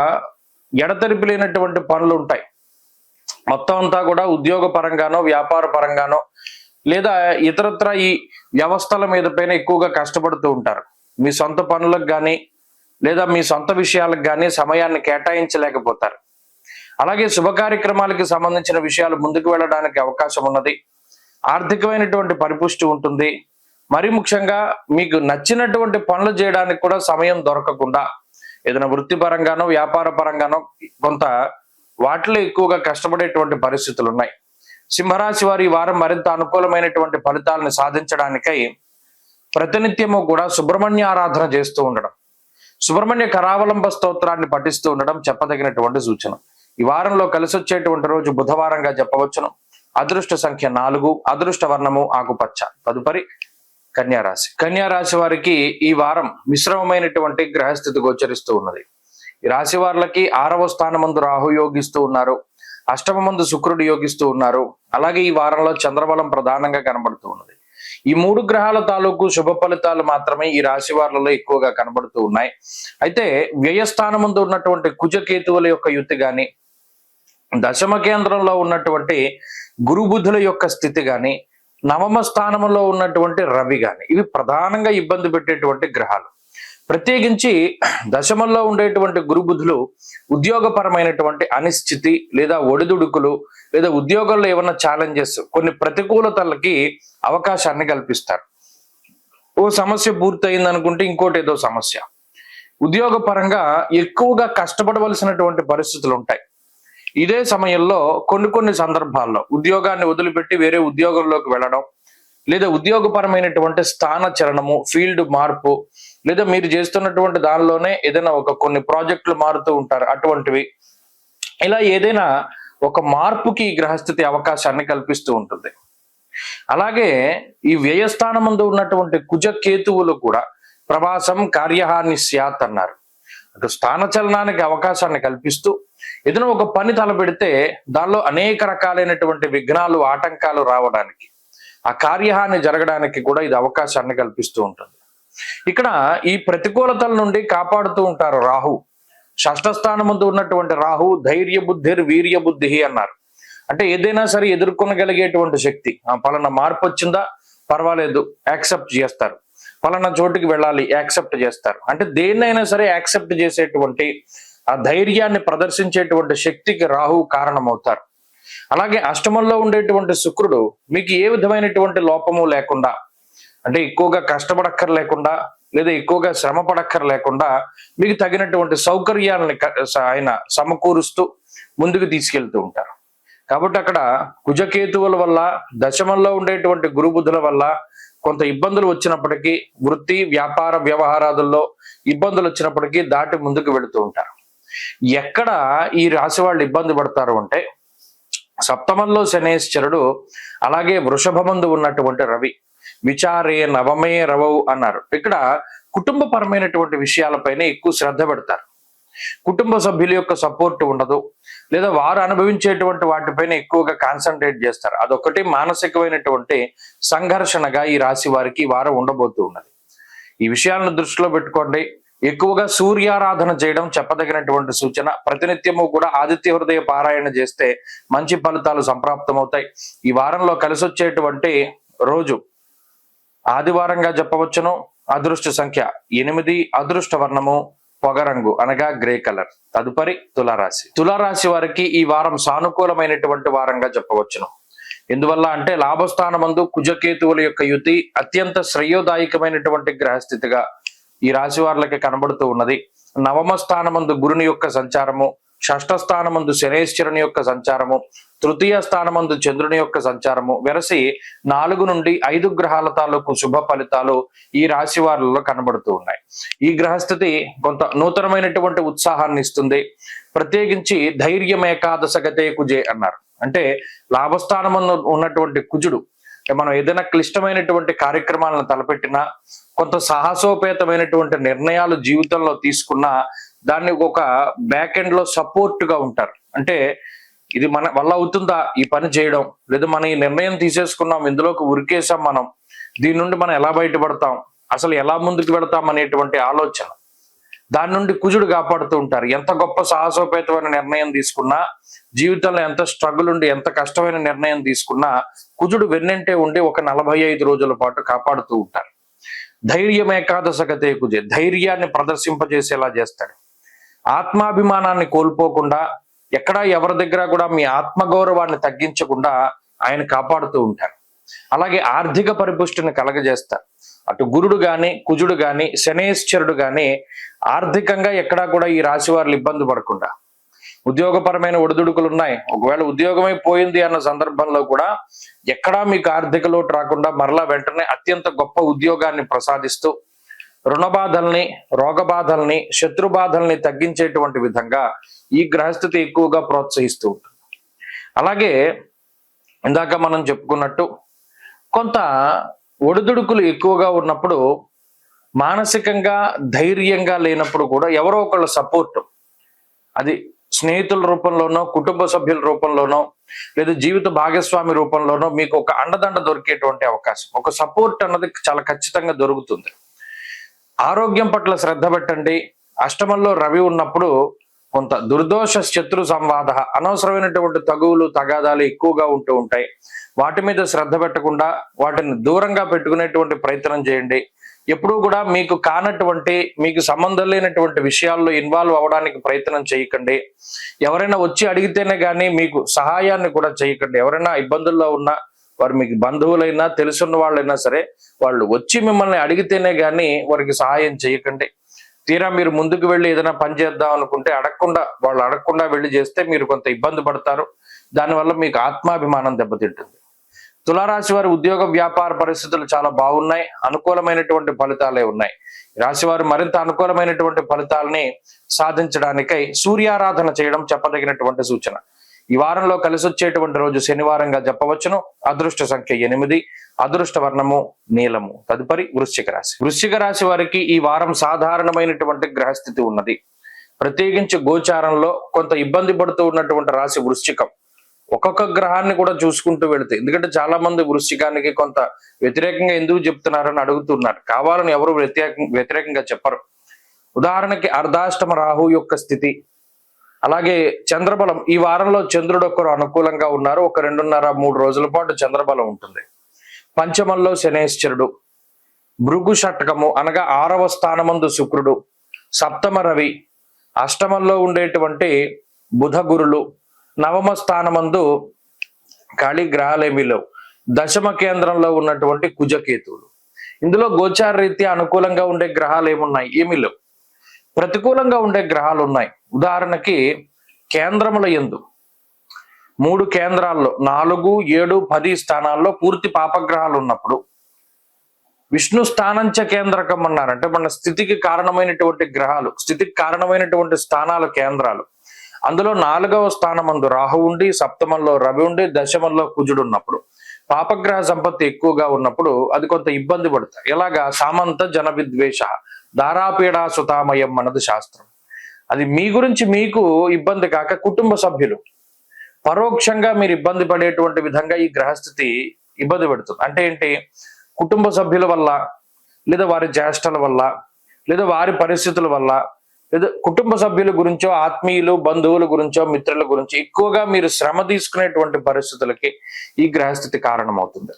ఎడతెరిపి లేనటువంటి పనులు ఉంటాయి. మొత్తం అంతా కూడా ఉద్యోగ పరంగానో వ్యాపార పరంగానో లేదా ఇతరత్ర ఈ వ్యవస్థల మీద పైన ఎక్కువగా కష్టపడుతూ ఉంటారు. మీ సొంత పనులకు కానీ లేదా మీ సొంత విషయాలకు కానీ సమయాన్ని కేటాయించలేకపోతారు. అలాగే శుభ కార్యక్రమాలకి సంబంధించిన విషయాలు ముందుకు వెళ్ళడానికి అవకాశం ఉన్నది. ఆర్థికమైనటువంటి పరిపుష్టి ఉంటుంది. మరి ముఖ్యంగా మీకు నచ్చినటువంటి పనులు చేయడానికి కూడా సమయం దొరకకుండా ఏదైనా వృత్తిపరంగానో వ్యాపార పరంగానో కొంత వాటిలో ఎక్కువగా కష్టపడేటువంటి పరిస్థితులు ఉన్నాయి. సింహరాశి వారి ఈ వారం మరింత అనుకూలమైనటువంటి ఫలితాలను సాధించడానికై ప్రతినిత్యము కూడా సుబ్రహ్మణ్య ఆరాధన చేస్తూ ఉండడం, సుబ్రహ్మణ్య కరావలంబ స్తోత్రాన్ని పఠిస్తూ ఉండడం చెప్పదగినటువంటి సూచన. ఈ వారంలో కలిసి వచ్చేటువంటి రోజు బుధవారంగా చెప్పవచ్చును. అదృష్ట సంఖ్య 4, అదృష్ట వర్ణము ఆకుపచ్చ. తదుపరి కన్యారాశి. కన్యారాశి వారికి ఈ వారం మిశ్రమమైనటువంటి గ్రహస్థితి గోచరిస్తూ ఉన్నది. ఈ రాశి వారికి 6వ స్థానమందు రాహు యోగిస్తూ ఉన్నారు, అష్టమ మందు శుక్రుడు యోగిస్తూ ఉన్నారు. అలాగే ఈ వారంలో చంద్రబలం ప్రధానంగా కనబడుతూ ఉన్నది. ఈ 3 గ్రహాల తాలూకు శుభ ఫలితాలు మాత్రమే ఈ రాశి వారిలో ఎక్కువగా కనబడుతూ ఉన్నాయి. అయితే వ్యయస్థానమందు ఉన్నటువంటి కుజకేతువుల యొక్క యుతి గాని, దశమ కేంద్రంలో ఉన్నటువంటి గురుబుధుల యొక్క స్థితి గాని, నవమ స్థానంలో ఉన్నటువంటి రవి గాని, ఇవి ప్రధానంగా ఇబ్బంది పెట్టేటువంటి గ్రహాలు. ప్రత్యేకించి దశమంలో ఉండేటువంటి గురుబుధులు ఉద్యోగపరమైనటువంటి అనిశ్చితి లేదా ఒడిదుడుకులు లేదా ఉద్యోగంలో ఏమన్నా ఛాలెంజెస్, కొన్ని ప్రతికూలతలకి అవకాశాన్ని కల్పిస్తారు. ఓ సమస్య పూర్తయింది అనుకుంటే ఇంకోటి ఏదో సమస్య. ఉద్యోగ పరంగా ఎక్కువగా కష్టపడవలసినటువంటి పరిస్థితులు ఉంటాయి. ఇదే సమయంలో కొన్ని సందర్భాల్లో ఉద్యోగాన్ని వదిలిపెట్టి వేరే ఉద్యోగంలోకి వెళ్ళడం, లేదా ఉద్యోగపరమైనటువంటి స్థాన చలనము, ఫీల్డ్ మార్పు, లేదా మీరు చేస్తున్నటువంటి దానిలోనే ఏదైనా కొన్ని ప్రాజెక్టులు మారుతూ ఉంటారు, అటువంటివి. ఇలా ఏదైనా ఒక మార్పుకి ఈ గ్రహస్థితి అవకాశాన్ని కల్పిస్తూ ఉంటుంది. అలాగే ఈ వ్యయస్థానమందు ఉన్నటువంటి కుజ కేతువులు కూడా ప్రవాసం కార్యహాని స్యాత్ అన్నారు. అటు స్థాన చలనానికి అవకాశాన్ని కల్పిస్తూ ఏదైనా ఒక పని తలపెడితే దానిలో అనేక రకాలైనటువంటి విఘ్నాలు, ఆటంకాలు రావడానికి, ఆ కార్యహాని జరగడానికి కూడా ఇది అవకాశాన్ని కల్పిస్తూ ఉంటుంది. ఇక్కడ ఈ ప్రతికూలతల నుండి కాపాడుతూ ఉంటారు రాహు. షష్ఠ స్థానం ముందు ఉన్నటువంటి రాహు ధైర్య బుద్ధిర్ వీర్య బుద్ధి అన్నారు. అంటే ఏదైనా సరే ఎదుర్కొనగలిగేటువంటి శక్తి. పలానా మార్పు వచ్చిందా పర్వాలేదు, యాక్సెప్ట్ చేస్తారు. పలానా చోటుకి వెళ్ళాలి, యాక్సెప్ట్ చేస్తారు. అంటే దేన్నైనా సరే యాక్సెప్ట్ చేసేటువంటి ఆ ధైర్యాన్ని ప్రదర్శించేటువంటి శక్తికి రాహు కారణమవుతారు. అలాగే అష్టమంలో ఉండేటువంటి శుక్రుడు మీకు ఏ విధమైనటువంటి లోపము లేకుండా, అంటే ఎక్కువగా కష్టపడక్కర్లేకుండా లేదా ఎక్కువగా శ్రమ పడక్కర్లేకుండా మీకు తగినటువంటి సౌకర్యాలని ఆయన సమకూరుస్తూ ముందుకు తీసుకెళ్తూ ఉంటారు. కాబట్టి అక్కడ కుజకేతువుల వల్ల, దశమంలో ఉండేటువంటి గురుబుధుల వల్ల కొంత ఇబ్బందులు వచ్చినప్పటికీ, వృత్తి వ్యాపార వ్యవహారాదుల్లో ఇబ్బందులు వచ్చినప్పటికీ దాటి ముందుకు వెళుతూ ఉంటారు. ఎక్కడ ఈ రాశి వాళ్ళు ఇబ్బంది పడతారు అంటే సప్తమంలో శనేశ్వరుడు, అలాగే వృషభమందు ఉన్నటువంటి రవి. విచారే నవమే రవవు అన్నారు. ఇక్కడ కుటుంబపరమైనటువంటి విషయాలపైన ఎక్కువ శ్రద్ధ పెడతారు. కుటుంబ సభ్యుల యొక్క సపోర్ట్ ఉండదు, లేదా వారు అనుభవించేటువంటి వాటిపైన ఎక్కువగా కాన్సన్ట్రేట్ చేస్తారు. అదొకటి మానసికమైనటువంటి సంఘర్షణగా ఈ రాశి వారికి ఈ వారం ఉండబోతూ ఉన్నది. ఈ విషయాలను దృష్టిలో పెట్టుకోండి. ఎక్కువగా సూర్యారాధన చేయడం చెప్పదగినటువంటి సూచన. ప్రతినిత్యము కూడా ఆదిత్య హృదయ పారాయణ చేస్తే మంచి ఫలితాలు సంప్రాప్తమవుతాయి. ఈ వారంలో కలిసి వచ్చేటువంటి రోజు ఆదివారంగా చెప్పవచ్చును. అదృష్ట సంఖ్య 8, అదృష్ట వర్ణము పొగరంగు అనగా గ్రే కలర్. తదుపరి తులారాశి. తులారాశి వారికి ఈ వారం సానుకూలమైనటువంటి వారంగా చెప్పవచ్చును. ఎందువల్ల అంటే లాభస్థానమందు కుజకేతువుల యొక్క యుతి అత్యంత శ్రేయోదాయకమైనటువంటి గ్రహస్థితిగా ఈ రాశి వారికి కనబడుతూ ఉన్నది. నవమ స్థానమందు గురుని యొక్క సంచారము, షష్ఠ స్థానమందు శనేశ్వరుని యొక్క సంచారము, తృతీయ స్థానమందు చంద్రుని యొక్క సంచారము వెరసి 4 నుండి 5 గ్రహాల తాలూకు శుభ ఫలితాలు ఈ రాశి వారిలో కనబడుతూ ఉన్నాయి. ఈ గ్రహస్థితి కొంత నూతనమైనటువంటి ఉత్సాహాన్ని ఇస్తుంది. ప్రత్యేకించి ధైర్యం ఏకాదశగతే కుజే అన్నారు. అంటే లాభస్థానమందు ఉన్నటువంటి కుజుడు మనం ఏదైనా క్లిష్టమైనటువంటి కార్యక్రమాలను తలపెట్టినా, కొంత సాహసోపేతమైనటువంటి నిర్ణయాలు జీవితంలో తీసుకున్నా దాన్ని ఒక బ్యాక్ ఎండ్ లో సపోర్ట్ గా ఉంటారు. అంటే ఇది మన వల్ల అవుతుందా ఈ పని చేయడం, లేదా మనం ఈ నిర్ణయం తీసేసుకున్నాం, ఇందులోకి ఉరికేసాం, మనం దీని నుండి మనం ఎలా బయటపడతాం, అసలు ఎలా ముందుకు వెళతాం అనేటువంటి ఆలోచన దాని నుండి కుజుడు కాపాడుతూ ఉంటారు. ఎంత గొప్ప సాహసోపేతమైన నిర్ణయం తీసుకున్నా, జీవితంలో ఎంత స్ట్రగుల్ ఉండి ఎంత కష్టమైన నిర్ణయం తీసుకున్నా కుజుడు వెన్నంటే ఉండి ఒక 45 రోజుల పాటు కాపాడుతూ ఉంటారు. ధైర్యం ఏకాదశగతే కుజే, ధైర్యాన్ని ప్రదర్శింపజేసేలా చేస్తాడు. ఆత్మాభిమానాన్ని కోల్పోకుండా, ఎక్కడా ఎవరి దగ్గర కూడా మీ ఆత్మగౌరవాన్ని తగ్గించకుండా ఆయన కాపాడుతూ ఉంటారు. అలాగే ఆర్థిక పరిపుష్టిని కలగజేస్తారు. అటు గురుడు గాని కుజుడు గాని శనేశ్వరుడు గాని ఆర్థికంగా ఎక్కడా కూడా ఈ రాశి వారు ఇబ్బంది పడకుండా, ఉద్యోగపరమైన ఒడిదుడుకులు ఉన్నాయి, ఒకవేళ ఉద్యోగమై పోయింది అన్న సందర్భంలో కూడా ఎక్కడా మీకు ఆర్థిక లోటు రాకుండా మరలా వెంటనే అత్యంత గొప్ప ఉద్యోగాన్ని ప్రసాదిస్తూ రుణ బాధల్ని, రోగ బాధల్ని, శత్రు బాధల్ని తగ్గించేటువంటి విధంగా ఈ గ్రహస్థితి ఎక్కువగా ప్రోత్సహిస్తూ ఉంటుంది. అలాగే ఇందాక మనం చెప్పుకున్నట్టు కొంత ఒడిదుడుకులు ఎక్కువగా ఉన్నప్పుడు, మానసికంగా ధైర్యంగా లేనప్పుడు కూడా ఎవరో ఒకళ్ళ సపోర్ట్, అది స్నేహితుల రూపంలోనో, కుటుంబ సభ్యుల రూపంలోనో, లేదా జీవిత భాగస్వామి రూపంలోనో మీకు ఒక అండదండ దొరికేటువంటి అవకాశం, ఒక సపోర్ట్ అన్నది చాలా ఖచ్చితంగా దొరుకుతుంది. ఆరోగ్యం పట్ల శ్రద్ధ పెట్టండి. అష్టమంలో రవి ఉన్నప్పుడు కొంత దుర్దోష శత్రు సంవాద, అనవసరమైనటువంటి తగువులు తగాదాలు ఎక్కువగా ఉంటూ ఉంటాయి. వాటి మీద శ్రద్ధ పెట్టకుండా వాటిని దూరంగా పెట్టుకునేటువంటి ప్రయత్నం చేయండి. ఎప్పుడూ కూడా మీకు కానటువంటి, మీకు సంబంధం లేనటువంటి విషయాల్లో ఇన్వాల్వ్ అవ్వడానికి ప్రయత్నం చేయకండి. ఎవరైనా వచ్చి అడిగితేనే కానీ మీకు సహాయాన్ని కూడా చేయకండి. ఎవరైనా ఇబ్బందుల్లో ఉన్నా, వారు మీకు బంధువులైనా తెలుసున్న వాళ్ళైనా సరే, వాళ్ళు వచ్చి మిమ్మల్ని అడిగితేనే కానీ వారికి సహాయం చేయకండి. తీరా మీరు ముందుకు వెళ్ళి ఏదైనా పని చేద్దాం అనుకుంటే వాళ్ళు అడగకుండా వెళ్ళి చేస్తే మీరు కొంత ఇబ్బంది పడతారు. దానివల్ల మీకు ఆత్మాభిమానం దెబ్బతింటుంది. తులారాశి వారి ఉద్యోగ వ్యాపార పరిస్థితులు చాలా బాగున్నాయి, అనుకూలమైనటువంటి ఫలితాలే ఉన్నాయి. రాశి వారు మరింత అనుకూలమైనటువంటి ఫలితాలని సాధించడానికై సూర్యారాధన చేయడం చెప్పదగినటువంటి సూచన. ఈ వారంలో కలిసి వచ్చేటువంటి రోజు శనివారంగా చెప్పవచ్చును. అదృష్ట సంఖ్య 8, అదృష్ట వర్ణము నీలము. తదుపరి వృశ్చిక రాశి. వృశ్చిక రాశి వారికి ఈ వారం సాధారణమైనటువంటి గ్రహస్థితి ఉన్నది. ప్రత్యేకించి గోచారంలో కొంత ఇబ్బంది పడుతూ ఉన్నటువంటి రాశి వృశ్చికం. ఒక్కొక్క గ్రహాన్ని కూడా చూసుకుంటూ వెళితే, ఎందుకంటే చాలా మంది వృశ్చికానికి కొంత వ్యతిరేకంగా ఎందుకు చెప్తున్నారని అడుగుతున్నారు. కావాలని ఎవరు వ్యతిరేకంగా చెప్పరు. ఉదాహరణకి అర్ధాష్టమ రాహు యొక్క స్థితి, అలాగే చంద్రబలం. ఈ వారంలో చంద్రుడు ఒక్కరు అనుకూలంగా ఉన్నారు. ఒక 2.5-3 రోజుల పాటు చంద్రబలం ఉంటుంది. పంచమంలో శనేశ్వరుడు, భృగు షట్కము అనగా 6వ స్థానమందు శుక్రుడు, సప్తమ రవి, అష్టమంలో ఉండేటువంటి బుధ గురులు, నవమ స్థానమందు ఖాళీ గ్రహాలేమిలో దశమ కేంద్రంలో ఉన్నటువంటి కుజకేతువులు. ఇందులో గోచార రీత్యా అనుకూలంగా ఉండే గ్రహాలు ఏమున్నాయి? ఏమీ లేవు. ప్రతికూలంగా ఉండే గ్రహాలు ఉన్నాయి. ఉదాహరణకి కేంద్రముల యందు 3 కేంద్రాల్లో 4, 7, 10 స్థానాల్లో పూర్తి పాపగ్రహాలు ఉన్నప్పుడు, విష్ణు స్థానంచ కేంద్రకం అన్నారంటే మన స్థితికి కారణమైనటువంటి గ్రహాలు, స్థితికి కారణమైనటువంటి స్థానాలు కేంద్రాలు. అందులో 4వ స్థానమందు రాహు ఉండి, సప్తమంలో రవి ఉండి, దశమంలో కుజుడు ఉన్నప్పుడు, పాపగ్రహ సంపత్తి ఎక్కువగా ఉన్నప్పుడు అది కొంత ఇబ్బంది పడతాయి. ఎలాగా? సామంత జన విద్వేష దారాపీడా సుతామయం అన్నది శాస్త్రం. అది మీ గురించి మీకు ఇబ్బంది కాక కుటుంబ సభ్యులు పరోక్షంగా మీరు ఇబ్బంది పడేటువంటి విధంగా ఈ గ్రహస్థితి ఇబ్బంది పెడుతుంది. అంటే ఏంటి? కుటుంబ సభ్యుల వల్ల, లేదా వారి జ్యేష్ఠల వల్ల, లేదా వారి పరిస్థితుల వల్ల, లేదా కుటుంబ సభ్యుల గురించో, ఆత్మీయులు బంధువుల గురించో, మిత్రుల గురించి ఎక్కువగా మీరు శ్రమ తీసుకునేటువంటి పరిస్థితులకి ఈ గ్రహస్థితి కారణమవుతుంది.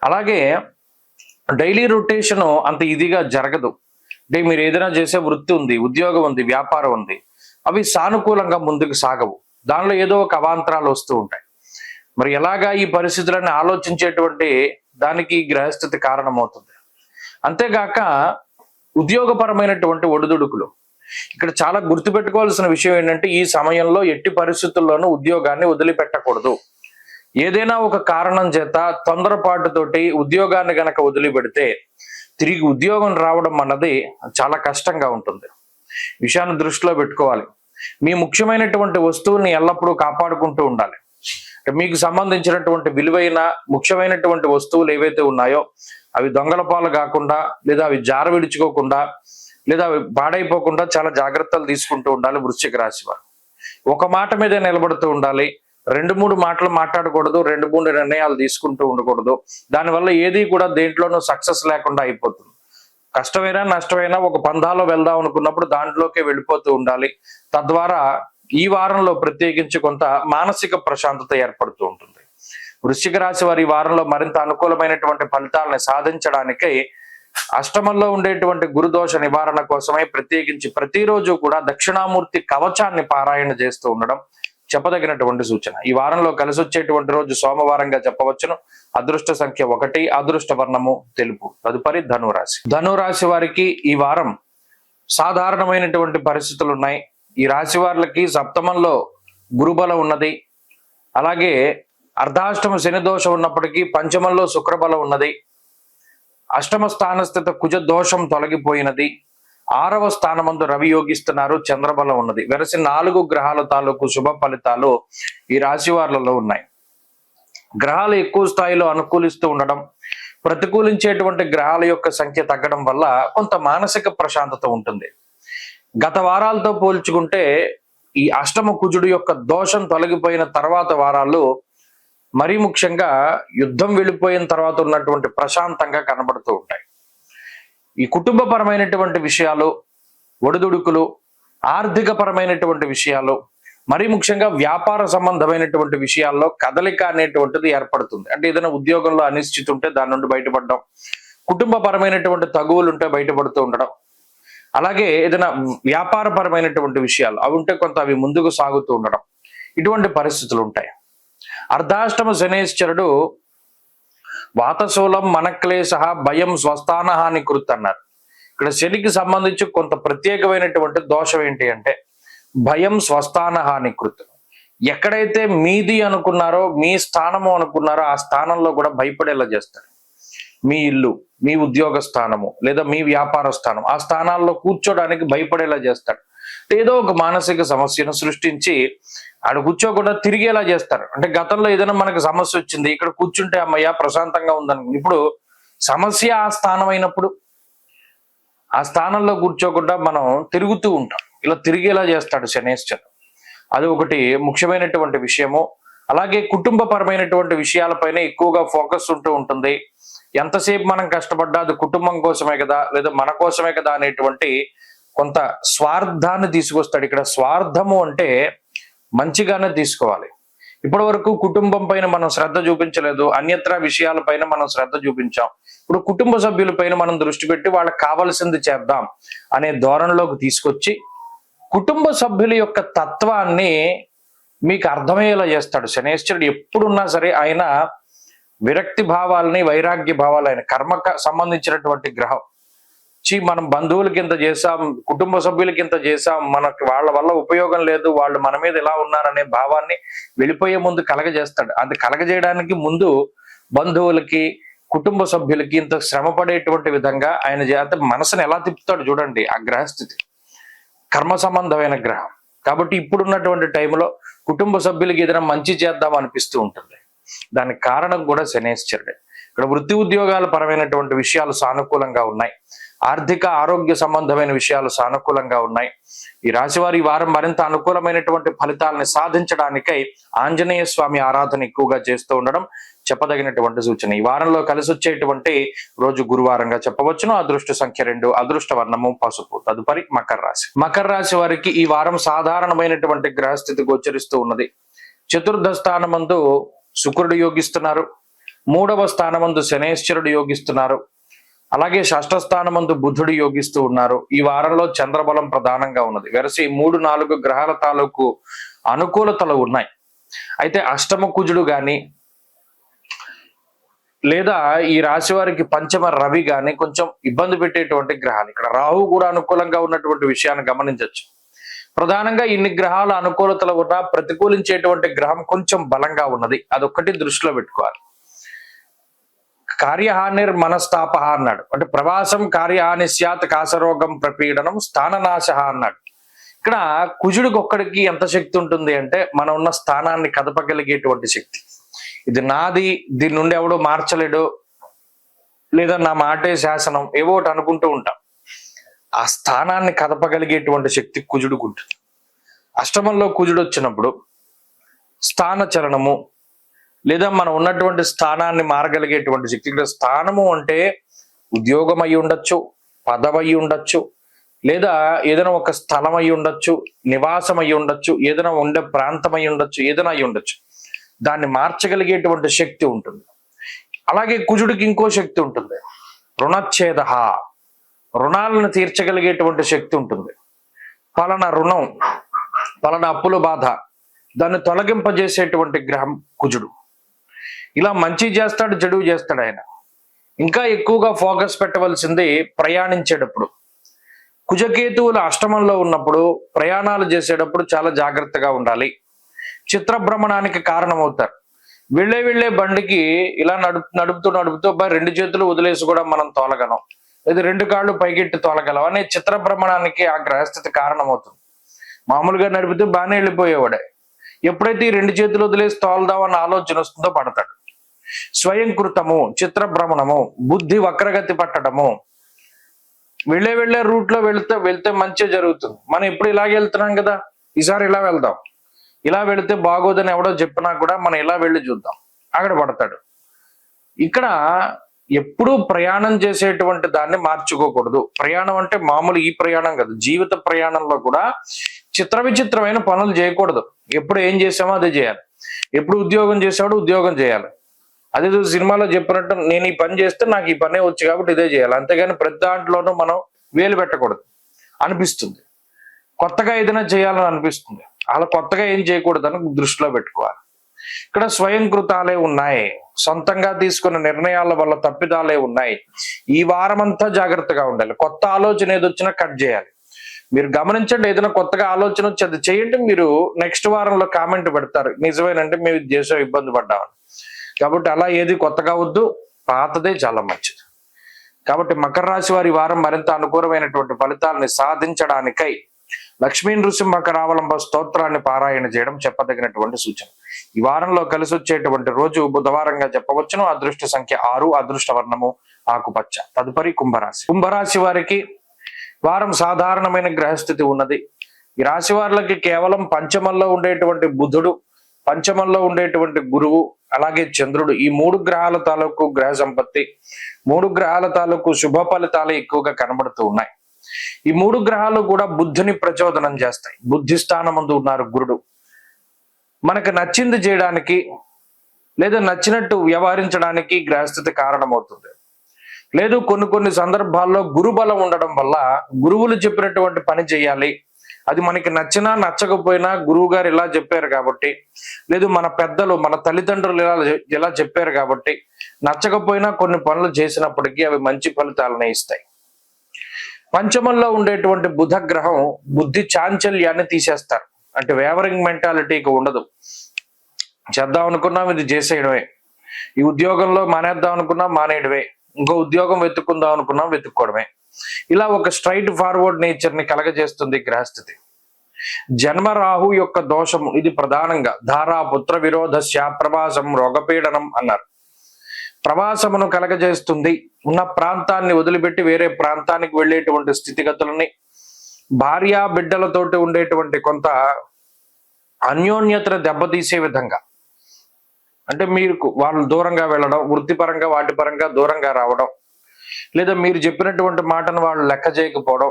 అలాగే డైలీ రొటేషన్ అంత ఇదిగా జరగదు. అంటే మీరు ఏదైనా చేసే వృత్తి ఉంది, ఉద్యోగం ఉంది, వ్యాపారం ఉంది, అవి సానుకూలంగా ముందుకు సాగవు. దానిలో ఏదో ఒక అవాంతరాలు వస్తూ ఉంటాయి. మరి ఎలాగా ఈ పరిస్థితులను ఆలోచించేటువంటి దానికి గ్రహస్థితి కారణమవుతుంది. అంతేగాక ఉద్యోగపరమైనటువంటి ఒడిదుడుకులు, ఇక్కడ చాలా గుర్తుపెట్టుకోవాల్సిన విషయం ఏంటంటే ఈ సమయంలో ఎట్టి పరిస్థితుల్లోనూ ఉద్యోగాన్ని వదిలిపెట్టకూడదు. ఏదైనా ఒక కారణం చేత తొందరపాటుతోటి ఉద్యోగాన్ని గనక వదిలిపెడితే తిరిగి ఉద్యోగం రావడం అన్నది చాలా కష్టంగా ఉంటుంది. విషయాన్ని దృష్టిలో పెట్టుకోవాలి. మీ ముఖ్యమైనటువంటి వస్తువుల్ని ఎల్లప్పుడూ కాపాడుకుంటూ ఉండాలి. మీకు సంబంధించినటువంటి విలువైన ముఖ్యమైనటువంటి వస్తువులు ఏవైతే ఉన్నాయో అవి దొంగల పాలు కాకుండా, లేదా అవి జార విడుచుకోకుండా, లేదా అవి పాడైపోకుండా చాలా జాగ్రత్తలు తీసుకుంటూ ఉండాలి. వృశ్చిక రాశి వారు ఒక మాట మీద నిలబడుతూ ఉండాలి. 2-3 మాటలు మాట్లాడకూడదు, 2-3 నిర్ణయాలు తీసుకుంటూ ఉండకూడదు. దానివల్ల ఏది కూడా దేంట్లోనూ సక్సెస్ లేకుండా అయిపోతుంది. కష్టమైనా నష్టమైనా ఒక పందాలో వెళ్దాం అనుకున్నప్పుడు దాంట్లోకే వెళ్ళిపోతూ ఉండాలి. తద్వారా ఈ వారంలో ప్రత్యేకించి కొంత మానసిక ప్రశాంతత ఏర్పడుతూ ఉంటుంది. వృశ్చిక రాశి వారి ఈ వారంలో మరింత అనుకూలమైనటువంటి ఫలితాలను సాధించడానికి అష్టమంలో ఉండేటువంటి గురుదోష నివారణ కోసమై ప్రత్యేకించి ప్రతిరోజు కూడా దక్షిణామూర్తి కవచాన్ని పారాయణ చేస్తూ ఉండడం చెప్పదగినటువంటి సూచన. ఈ వారంలో కలిసి వచ్చేటువంటి రోజు సోమవారంగా చెప్పవచ్చును. అదృష్ట సంఖ్య 1, అదృష్ట వర్ణము తెలుపు. తదుపరి ధనురాశి. ధనురాశి వారికి ఈ వారం సాధారణమైనటువంటి పరిస్థితులు ఉన్నాయి. ఈ రాశి వారికి సప్తమంలో గురుబలం ఉన్నది. అలాగే అర్ధాష్టమ శని దోషం ఉన్నప్పటికీ పంచమంలో శుక్రబలం ఉన్నది. అష్టమ స్థానస్థిత కుజ దోషం తొలగిపోయినది. 6వ స్థానమందు రవి యోగిస్తున్నారు, చంద్రబలం ఉన్నది. వెరసి 4 గ్రహాల తాలూకు శుభ ఫలితాలు ఈ రాశి వారిలో ఉన్నాయి. గ్రహాలు ఎక్కువ స్థాయిలో అనుకూలిస్తూ ఉండడం, ప్రతికూలించేటువంటి గ్రహాల యొక్క సంఖ్య తగ్గడం వల్ల కొంత మానసిక ప్రశాంతత ఉంటుంది. గత వారాలతో పోల్చుకుంటే ఈ అష్టమ కుజుడు యొక్క దోషం తొలగిపోయిన తర్వాత వారాలు మరీ ముఖ్యంగా యుద్ధం వెళ్ళిపోయిన తర్వాత ఉన్నటువంటి ప్రశాంతంగా కనబడుతూ ఉంటాయి. ఈ కుటుంబపరమైనటువంటి విషయాలు, ఒడిదుడుకులు, ఆర్థిక పరమైనటువంటి విషయాలు, మరీ ముఖ్యంగా వ్యాపార సంబంధమైనటువంటి విషయాల్లో కదలిక అనేటువంటిది ఏర్పడుతుంది. అంటే ఏదైనా ఉద్యోగంలో అనిశ్చితి ఉంటే దాని నుండి బయటపడడం, కుటుంబపరమైనటువంటి తగువులు ఉంటే బయటపడుతూ ఉండడం, అలాగే ఏదైనా వ్యాపారపరమైనటువంటి విషయాలు అవి ఉంటే కొంత అవి ముందుకు సాగుతూ ఉండడం, ఇటువంటి పరిస్థితులు ఉంటాయి. అర్ధాష్టమ శనేశ్వరుడు వాతశూలం మనక్లేశ భయం స్వస్థానహాని కృత్ అన్నారు. ఇక్కడ శనికి సంబంధించి కొంత ప్రత్యేకమైనటువంటి దోషం ఏంటి అంటే భయం స్వస్థానహాని కృత్. ఎక్కడైతే మీది అనుకున్నారో, మీ స్థానము అనుకున్నారో ఆ స్థానంలో కూడా భయపడేలా చేస్తారు. మీ ఇల్లు, మీ ఉద్యోగ స్థానము, లేదా మీ వ్యాపార స్థానం, ఆ స్థానాల్లో కూర్చోడానికి భయపడేలా చేస్తాడు. ఏదో ఒక మానసిక సమస్యను సృష్టించి ఆడ కూర్చోకుండా తిరిగేలా చేస్తారు. అంటే గతంలో ఏదైనా మనకు సమస్య వచ్చింది, ఇక్కడ కూర్చుంటే అమ్మయ్య ప్రశాంతంగా ఉందని, ఇప్పుడు సమస్య ఆ స్థానం అయినప్పుడు ఆ స్థానంలో కూర్చోకుండా మనం తిరుగుతూ ఉంటాం. ఇలా తిరిగేలా చేస్తాడు శనేశ్వరుడు. అది ఒకటి ముఖ్యమైనటువంటి విషయము. అలాగే కుటుంబపరమైనటువంటి విషయాలపైన ఎక్కువగా ఫోకస్ ఉంటూ ఉంటుంది. ఎంతసేపు మనం కష్టపడ్డా అది కుటుంబం కోసమే కదా, లేదా మన కోసమే కదా అనేటువంటి కొంత స్వార్థాన్ని తీసుకొస్తాడు. ఇక్కడ స్వార్థము అంటే మంచిగానే తీసుకోవాలి. ఇప్పటి వరకు కుటుంబం పైన మనం శ్రద్ధ చూపించలేదు, అన్యత్ర విషయాలపైన మనం శ్రద్ధ చూపించాం. ఇప్పుడు కుటుంబ సభ్యులపైన మనం దృష్టి పెట్టి వాళ్ళకి కావాల్సింది చేద్దాం అనే ధోరణిలోకి తీసుకొచ్చి కుటుంబ సభ్యుల యొక్క తత్వాన్ని మీకు అర్థమయ్యేలా చేస్తాడు శనేశ్వరుడు. ఎప్పుడున్నా సరే ఆయన విరక్తి భావాలని, వైరాగ్య భావాలు, ఆయన కర్మకు సంబంధించినటువంటి గ్రహం. మనం బంధువులకి ఇంత చేసాం, కుటుంబ సభ్యులకి ఇంత చేసాం, మనకి వాళ్ళ వల్ల ఉపయోగం లేదు, వాళ్ళు మన మీద ఎలా ఉన్నారనే భావాన్ని వెళ్ళిపోయే ముందు కలగజేస్తాడు. అది కలగజేయడానికి ముందు బంధువులకి, కుటుంబ సభ్యులకి ఇంత శ్రమ పడేటువంటి విధంగా ఆయన చేత మనసును ఎలా తిప్పుతాడు చూడండి. ఆ గ్రహస్థితి కర్మ సంబంధమైన గ్రహం కాబట్టి ఇప్పుడున్నటువంటి టైంలో కుటుంబ సభ్యులకి ఏదైనా మంచి చేద్దాం అనిపిస్తూ ఉంటుంది. దానికి కారణం కూడా శనేశ్వరుడే. ఇక్కడ వృత్తి ఉద్యోగాల పరమైనటువంటి విషయాలు సానుకూలంగా ఉన్నాయి. ఆర్థిక ఆరోగ్య సంబంధమైన విషయాలు సానుకూలంగా ఉన్నాయి. ఈ రాశివారి వారం మరింత అనుకూలమైనటువంటి ఫలితాలను సాధించడానికై ఆంజనేయ స్వామి ఆరాధన ఎక్కువగా చేస్తూ ఉండడం చెప్పదగినటువంటి సూచన. ఈ వారంలో కలిసి వచ్చేటువంటి రోజు గురువారంగా చెప్పవచ్చును. అదృష్ట సంఖ్య 2, అదృష్ట వర్ణము పసుపు. తదుపరి మకర రాశి. మకర రాశి వారికి ఈ వారం సాధారణమైనటువంటి గ్రహస్థితి గోచరిస్తూ ఉన్నది. చతుర్థ స్థానమందు శుక్రుడు యోగిస్తున్నారు, 3వ స్థానమందు శనేశ్వరుడు యోగిస్తున్నారు, అలాగే షష్ఠస్థానమందు బుధుడు యోగిస్తూ ఉన్నారు. ఈ వారంలో చంద్రబలం ప్రధానంగా ఉన్నది. వెరసి 3-4 గ్రహాల తాలూకు అనుకూలతలు ఉన్నాయి. అయితే అష్టమ కుజుడు గాని లేదా ఈ రాశి వారికి పంచమ రవి గాని కొంచెం ఇబ్బంది పెట్టేటువంటి గ్రహాలు. ఇక్కడ రాహు కూడా అనుకూలంగా ఉన్నటువంటి విషయాన్ని గమనించవచ్చు. ప్రధానంగా ఇన్ని గ్రహాల అనుకూలతలు ఉన్నా ప్రతికూలించేటువంటి గ్రహం కొంచెం బలంగా ఉన్నది. అదొక్కటి దృష్టిలో పెట్టుకోవాలి. కార్యహానిర్ మనస్తాప అన్నాడు. అంటే ప్రవాసం కార్యహాని స్యాత్, కాసరోగం ప్రపీడనం స్థాననాశ అన్నాడు. ఇక్కడ కుజుడికి ఒక్కడికి ఎంత శక్తి ఉంటుంది అంటే మనం ఉన్న స్థానాన్ని కదపగలిగేటువంటి శక్తి. ఇది నాది, దీని నుండి ఎవడో మార్చలేడు, లేదా నా మాటే శాసనం, ఏవో ఒకటి అనుకుంటూ ఉంటాం. ఆ స్థానాన్ని కదపగలిగేటువంటి శక్తి కుజుడికి ఉంటుంది. అష్టమంలో కుజుడు వచ్చినప్పుడు స్థాన చలనము లేదా మనం ఉన్నటువంటి స్థానాన్ని మారగలిగేటువంటి శక్తి. ఇక్కడ స్థానము అంటే ఉద్యోగం అయి ఉండొచ్చు, పదవి అయి ఉండొచ్చు, లేదా ఏదైనా ఒక స్థలం అయి ఉండొచ్చు, నివాసం అయి ఉండొచ్చు, ఏదైనా ఉండే ప్రాంతం అయి ఉండొచ్చు, ఏదైనా అయి ఉండొచ్చు. దాన్ని మార్చగలిగేటువంటి శక్తి ఉంటుంది. అలాగే కుజుడికి ఇంకో శక్తి ఉంటుంది, రుణచ్ఛేద, రుణాలను తీర్చగలిగేటువంటి శక్తి ఉంటుంది. పలానా రుణం, పలానా అప్పుల బాధ, దాన్ని తొలగింపజేసేటువంటి గ్రహం కుజుడు. ఇలా మంచి చేస్తాడు, చెడు చేస్తాడు ఆయన. ఇంకా ఎక్కువగా ఫోకస్ పెట్టవలసింది ప్రయాణించేటప్పుడు. కుజకేతువులు అష్టమంలో ఉన్నప్పుడు ప్రయాణాలు చేసేటప్పుడు చాలా జాగ్రత్తగా ఉండాలి. చిత్రభ్రమణానికి కారణమవుతారు. వెళ్ళే బండికి ఇలా నడుపుతూ 2 చేతులు వదిలేసి కూడా మనం తోలగలం, లేదా 2 కాళ్ళు పైకెట్టి తోలగలం అనే చిత్రభ్రమణానికి ఆ గ్రహస్థితి కారణమవుతుంది. మామూలుగా నడిపితే బాగానే వెళ్ళిపోయేవాడే. ఎప్పుడైతే ఈ 2 చేతులు వదిలేసి తోలదామన్న ఆలోచన వస్తుందో పడతాడు. స్వయంకృతము, చిత్రభ్రమణము, బుద్ధి వక్రగతి పట్టడము. వెళ్ళే రూట్ లో వెళ్తే మంచిగా జరుగుతుంది. మనం ఎప్పుడు ఇలాగే వెళ్తున్నాం కదా, ఈసారి ఇలా వెళ్దాం, ఇలా వెళితే బాగోదని ఎవడో చెప్పినా కూడా మనం ఇలా వెళ్ళి చూద్దాం, అక్కడ పడతాడు. ఇక్కడ ఎప్పుడూ ప్రయాణం చేసేటువంటి దాన్ని మార్చుకోకూడదు. ప్రయాణం అంటే మామూలు ఈ ప్రయాణం కాదు, జీవిత ప్రయాణంలో కూడా విచిత్రమైన పనులు చేయకూడదు. ఎప్పుడు ఏం చేసామో అదే చేయాలి. ఎప్పుడు ఉద్యోగం చేసాడో ఉద్యోగం చేయాలి. అదే సినిమాలో చెప్పినట్టు నేను ఈ పని చేస్తే నాకు ఈ పనే వచ్చు కాబట్టి ఇదే చేయాలి. అంతేగాని ప్రతి దాంట్లోనూ మనం వేలు పెట్టకూడదు అనిపిస్తుంది. కొత్తగా ఏదైనా చేయాలని అనిపిస్తుంది, అలా కొత్తగా ఏం చేయకూడదని దృష్టిలో పెట్టుకోవాలి. ఇక్కడ స్వయంకృతాలే ఉన్నాయి, సొంతంగా తీసుకున్న నిర్ణయాల వల్ల తప్పిదాలే ఉన్నాయి. ఈ వారం అంతా జాగ్రత్తగా ఉండాలి. కొత్త ఆలోచన ఏదొచ్చినా కట్ చేయాలి. మీరు గమనించండి, ఏదైనా కొత్తగా ఆలోచన వచ్చి అది చేయండి. మీరు నెక్స్ట్ వారంలో కామెంట్ పెడతారు, నిజమేనంటే మేము ఇది చేసాం, ఇబ్బంది పడ్డామని. కాబట్టి అలా ఏది కొత్తగా వద్దు, పాతదే చాలా మంచిది. కాబట్టి మకర రాశి వారి వారం మరింత అనుకూలమైనటువంటి ఫలితాలని సాధించడానికై లక్ష్మీ నృసింహ రావలంబ స్తోత్రాన్ని పారాయణ చేయడం చెప్పదగినటువంటి సూచన. ఈ వారంలో కలిసి వచ్చేటువంటి రోజు బుధవారంగా చెప్పవచ్చును. అదృష్ట సంఖ్య 6, అదృష్ట వర్ణము ఆకుపచ్చ. తదుపరి కుంభరాశి వారికి వారం సాధారణమైన గ్రహస్థితి ఉన్నది. ఈ రాశి వారికి కేవలం పంచమంలో ఉండేటువంటి బుధుడు, పంచమంలో ఉండేటువంటి గురువు, అలాగే చంద్రుడు, ఈ 3 గ్రహాల తాలూకు గ్రహ సంపత్తి, 3 గ్రహాల తాలూకు శుభ ఫలితాలు ఎక్కువగా కనబడుతూ ఉన్నాయి. ఈ 3 గ్రహాలు కూడా బుద్ధిని ప్రచోదనం చేస్తాయి. బుద్ధి స్థానమందు ఉన్నారు గురుడు. మనకు నచ్చింది చేయడానికి లేదా నచ్చినట్టు వ్యవహరించడానికి గ్రహస్థితి కారణమవుతుంది. లేదు కొన్ని సందర్భాల్లో గురుబలం ఉండడం వల్ల గురువులు చెప్పినటువంటి పని చేయాలి. అది మనకి నచ్చినా నచ్చకపోయినా గురువు గారు ఇలా చెప్పారు కాబట్టి, లేదు మన పెద్దలు మన తల్లిదండ్రులు ఇలా చెప్పారు కాబట్టి నచ్చకపోయినా కొన్ని పనులు చేసినప్పటికీ అవి మంచి ఫలితాలనే ఇస్తాయి. పంచమంలో ఉండేటువంటి బుధ గ్రహం బుద్ధి చాంచల్యాన్ని తీసేస్తారు. అంటే వేవరింగ్ మెంటాలిటీకి ఉండదు. చేద్దాం అనుకున్నాం ఇది చేసేయడమే, ఈ ఉద్యోగంలో మానేద్దాం అనుకున్నాం మానేయడమే, ఇంకో ఉద్యోగం వెతుక్కుందాం అనుకున్నాం వెతుక్కోవడమే. ఇలా ఒక స్ట్రైట్ ఫార్వర్డ్ నేచర్ ని కలగజేస్తుంది గ్రహస్థితి. జన్మ రాహు యొక్క దోషము ఇది ప్రధానంగా ధారా పుత్ర విరోధస్య ప్రవాసం రోగపీడనం అన్నారు. ప్రవాసమును కలగజేస్తుంది. ఉన్న ప్రాంతాన్ని వదిలిపెట్టి వేరే ప్రాంతానికి వెళ్ళేటువంటి స్థితిగతులని, భార్య బిడ్డలతోటి ఉండేటువంటి కొంత అన్యోన్యతను దెబ్బతీసే విధంగా, అంటే మీరు వాళ్ళు దూరంగా వెళ్ళడం, వృత్తిపరంగా వాటి పరంగా దూరంగా రావడం, లేదా మీరు చెప్పినటువంటి మాటను వాళ్ళు లెక్క చేయకపోవడం,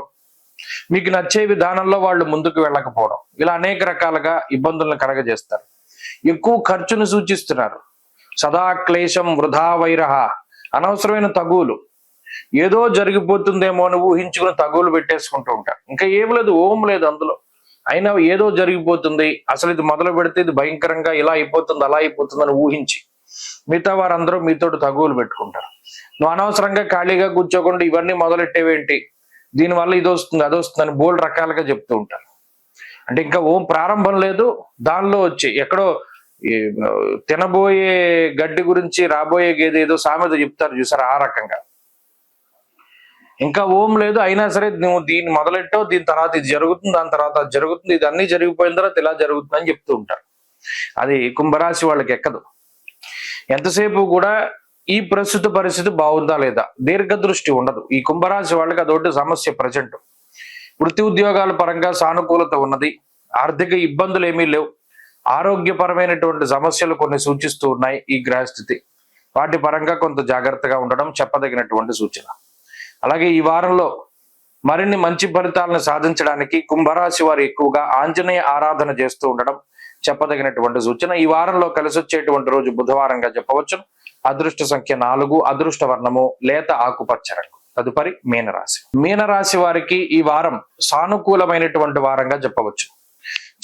మీకు నచ్చే విధానంలో వాళ్ళు ముందుకు వెళ్ళకపోవడం, ఇలా అనేక రకాలుగా ఇబ్బందులను కలగజేస్తారు. ఎక్కువ ఖర్చును సూచిస్తున్నారు. సదా క్లేశం వృధా వైరహ, అనవసరమైన తగువులు. ఏదో జరిగిపోతుందేమో అని ఊహించుకుని తగులు పెట్టేసుకుంటూ ఉంటారు. ఇంకా ఏం లేదు, ఓం లేదు అందులో. అయినా ఏదో జరిగిపోతుంది, అసలు ఇది మొదలు పెడితే ఇది భయంకరంగా ఇలా అయిపోతుంది అలా అయిపోతుంది అని ఊహించి మిగతా వారందరూ మీతోటి తగువులు పెట్టుకుంటారు. నువ్వు అనవసరంగా ఖాళీగా కూర్చోకుండా ఇవన్నీ మొదలెట్టేవేంటి, దీనివల్ల ఇది వస్తుంది అది వస్తుంది అని బోల్డ్ రకాలుగా చెప్తూ ఉంటారు. అంటే ఇంకా ఓం ప్రారంభం లేదు, దానిలో వచ్చి ఎక్కడో తినబోయే గడ్డి గురించి రాబోయే గేదె ఏదో సామెత చెప్తారు చూసారు, ఆ రకంగా. ఇంకా ఓం లేదు, అయినా సరే నువ్వు దీన్ని మొదలెట్టావు, దీని తర్వాత ఇది జరుగుతుంది, దాని తర్వాత అది జరుగుతుంది, ఇది అన్ని జరిగిపోయిన తర్వాత ఇలా జరుగుతుంది అని చెప్తూ ఉంటారు. అది కుంభరాశి వాళ్ళకి ఎక్కదు. ఎంతసేపు కూడా ఈ ప్రస్తుత పరిస్థితి బాగుందా లేదా, దీర్ఘదృష్టి ఉండదు ఈ కుంభరాశి వాళ్ళకి. అదొకటి సమస్య. ప్రజెంట్ వృత్తి ఉద్యోగాల పరంగా సానుకూలత ఉన్నది, ఆర్థిక ఇబ్బందులు ఏమీ లేవు, ఆరోగ్యపరమైనటువంటి సమస్యలు కొన్ని సూచిస్తూ ఉన్నాయి ఈ గ్రహస్థితి. వాటి పరంగా కొంత జాగ్రత్తగా ఉండడం చెప్పదగినటువంటి సూచన. అలాగే ఈ వారంలో మరిన్ని మంచి ఫలితాలను సాధించడానికి కుంభరాశి వారు ఎక్కువగా ఆంజనేయ ఆరాధన చేస్తూ ఉండడం చెప్పదగినటువంటి సూచన. ఈ వారంలో కలిసి వచ్చేటువంటి రోజు బుధవారంగా చెప్పవచ్చు. అదృష్ట సంఖ్య 4, అదృష్ట వర్ణము లేత ఆకుపచ్చ రంగు. తదుపరి మీనరాశి. మీనరాశి వారికి ఈ వారం సానుకూలమైనటువంటి వారంగా చెప్పవచ్చు.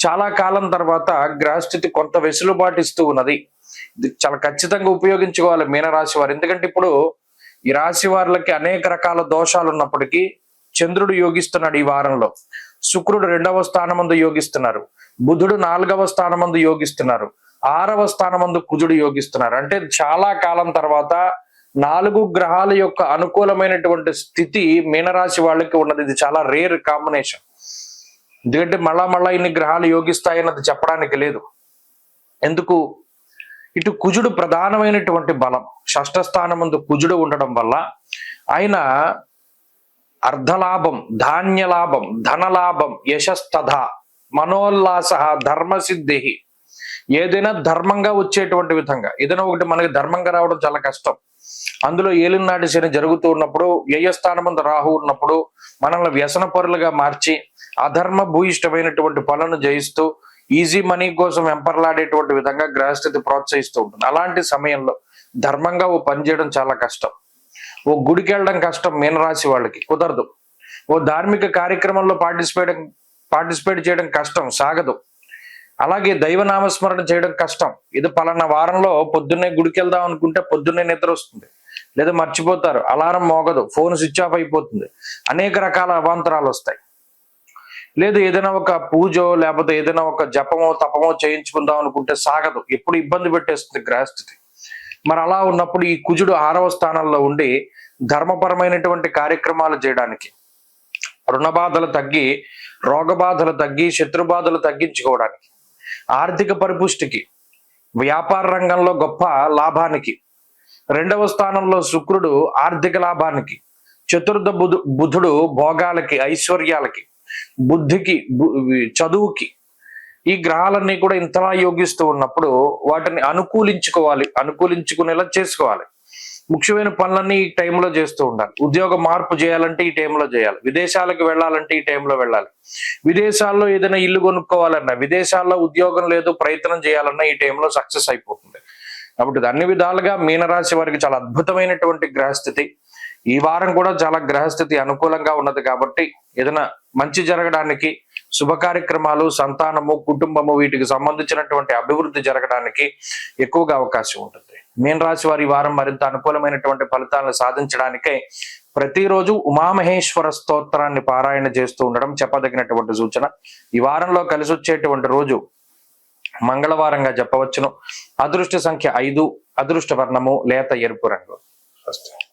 చాలా కాలం తర్వాత గ్రహస్థితి కొంత వెసులుబాటు ఇస్తూ ఉన్నది. ఇది చాలా ఖచ్చితంగా ఉపయోగించుకోవాలి మీనరాశి వారు. ఎందుకంటే ఇప్పుడు ఈ రాశి వారికి అనేక రకాల దోషాలు ఉన్నప్పటికీ చంద్రుడు యోగిస్తున్నాడు ఈ వారంలో, శుక్రుడు 2వ స్థానమందు యోగిస్తున్నారు, బుధుడు 4వ స్థానమందు యోగిస్తున్నారు, 6వ స్థానమందు కుజుడు యోగిస్తున్నారు. అంటే చాలా కాలం తర్వాత 4 గ్రహాల యొక్క అనుకూలమైనటువంటి స్థితి మీనరాశి వాళ్ళకి ఉన్నది. ఇది చాలా రేర్ కాంబినేషన్. ఎందుకంటే మళ్ళా ఇన్ని గ్రహాలు యోగిస్తాయన్నది చెప్పడానికి లేదు. ఎందుకు? ఇటు కుజుడు ప్రధానమైనటువంటి బలం, 6వ స్థానమందు కుజుడు ఉండడం వల్ల ఆయన అర్ధలాభం, ధాన్యలాభం, ధనలాభం, యశస్తథ, మనోల్లాస, ధర్మసిద్ధి, ఏదైనా ధర్మంగా వచ్చేటువంటి విధంగా. ఏదైనా ఒకటి మనకి ధర్మంగా రావడం చాలా కష్టం. అందులో ఏలినాటి శని జరుగుతూ ఉన్నప్పుడు, వ్యయస్థానమందు రాహు ఉన్నప్పుడు మనల్ని వ్యసన పరులుగా మార్చి అధర్మ భూయిష్టమైనటువంటి పనులను జయిస్తూ ఈజీ మనీ కోసం వెంపర్లాడేటువంటి విధంగా గ్రహస్థితి ప్రోత్సహిస్తూ ఉంటుంది. అలాంటి సమయంలో ధర్మంగా ఓ పని చేయడం చాలా కష్టం. ఓ గుడికి వెళ్ళడం కష్టం, మీనరాశి వాళ్ళకి కుదరదు. ఓ ధార్మిక కార్యక్రమంలో పార్టిసిపేట్ చేయడం కష్టం, సాగదు. అలాగే దైవనామస్మరణ చేయడం కష్టం. ఇది పలానా వారంలో పొద్దున్నే గుడికి వెళ్దాం అనుకుంటే పొద్దున్నే నిద్ర వస్తుంది, లేదా మర్చిపోతారు, అలారం మోగదు, ఫోన్ స్విచ్ ఆఫ్ అయిపోతుంది, అనేక రకాల అవాంతరాలు వస్తాయి. లేదు ఏదైనా ఒక పూజో లేకపోతే ఏదైనా ఒక జపమో తపమో చేయించుకుందాం అనుకుంటే సాగదు, ఎప్పుడు ఇబ్బంది పెట్టేస్తుంది గ్రహస్థితి. మరి అలా ఉన్నప్పుడు ఈ కుజుడు 6వ స్థానంలో ఉండి ధర్మపరమైనటువంటి కార్యక్రమాలు చేయడానికి, రుణ బాధలు తగ్గి, రోగ బాధలు తగ్గి, శత్రు బాధలు తగ్గించుకోవడానికి, ఆర్థిక పరిపుష్టికి, వ్యాపార రంగంలో గొప్ప లాభానికి, 2వ స్థానంలో శుక్రుడు ఆర్థిక లాభానికి, చతుర్థ బుధుడు భోగాలకి, ఐశ్వర్యాలకి, బుద్ధికి, చదువుకి, ఈ గ్రహాలన్నీ కూడా ఇంతలా యోగిస్తూ ఉన్నప్పుడు వాటిని అనుకూలించుకునేలా చేసుకోవాలి. ముఖ్యమైన పనులన్నీ ఈ టైంలో చేస్తూ ఉండాలి. ఉద్యోగ మార్పు చేయాలంటే ఈ టైంలో చేయాలి, విదేశాలకు వెళ్ళాలంటే ఈ టైంలో వెళ్ళాలి, విదేశాల్లో ఏదైనా ఇల్లు కొనుక్కోవాలన్నా, విదేశాల్లో ఉద్యోగం లేదు ప్రయత్నం చేయాలన్నా ఈ టైంలో సక్సెస్ అయిపోతుంది. కాబట్టి అన్ని విధాలుగా మీనరాశి వారికి చాలా అద్భుతమైనటువంటి గ్రహస్థితి. ఈ వారం కూడా చాలా గ్రహస్థితి అనుకూలంగా ఉన్నది. కాబట్టి ఏదైనా మంచి జరగడానికి, శుభ కార్యక్రమాలు, సంతానము, కుటుంబము, వీటికి సంబంధించినటువంటి అభివృద్ధి జరగడానికి ఎక్కువగా అవకాశం ఉంటుంది. మీనరాశి వారి వారం మరింత అనుకూలమైనటువంటి ఫలితాలను సాధించడానికే ప్రతిరోజు ఉమామహేశ్వర స్తోత్రాన్ని పారాయణ చేస్తూ ఉండడం చెప్పదగినటువంటి సూచన. ఈ వారంలో కలిసి వచ్చేటువంటి రోజు మంగళవారంగా చెప్పవచ్చును. అదృష్ట సంఖ్య 5, అదృష్ట వర్ణము లేత ఎరుపు రంగు.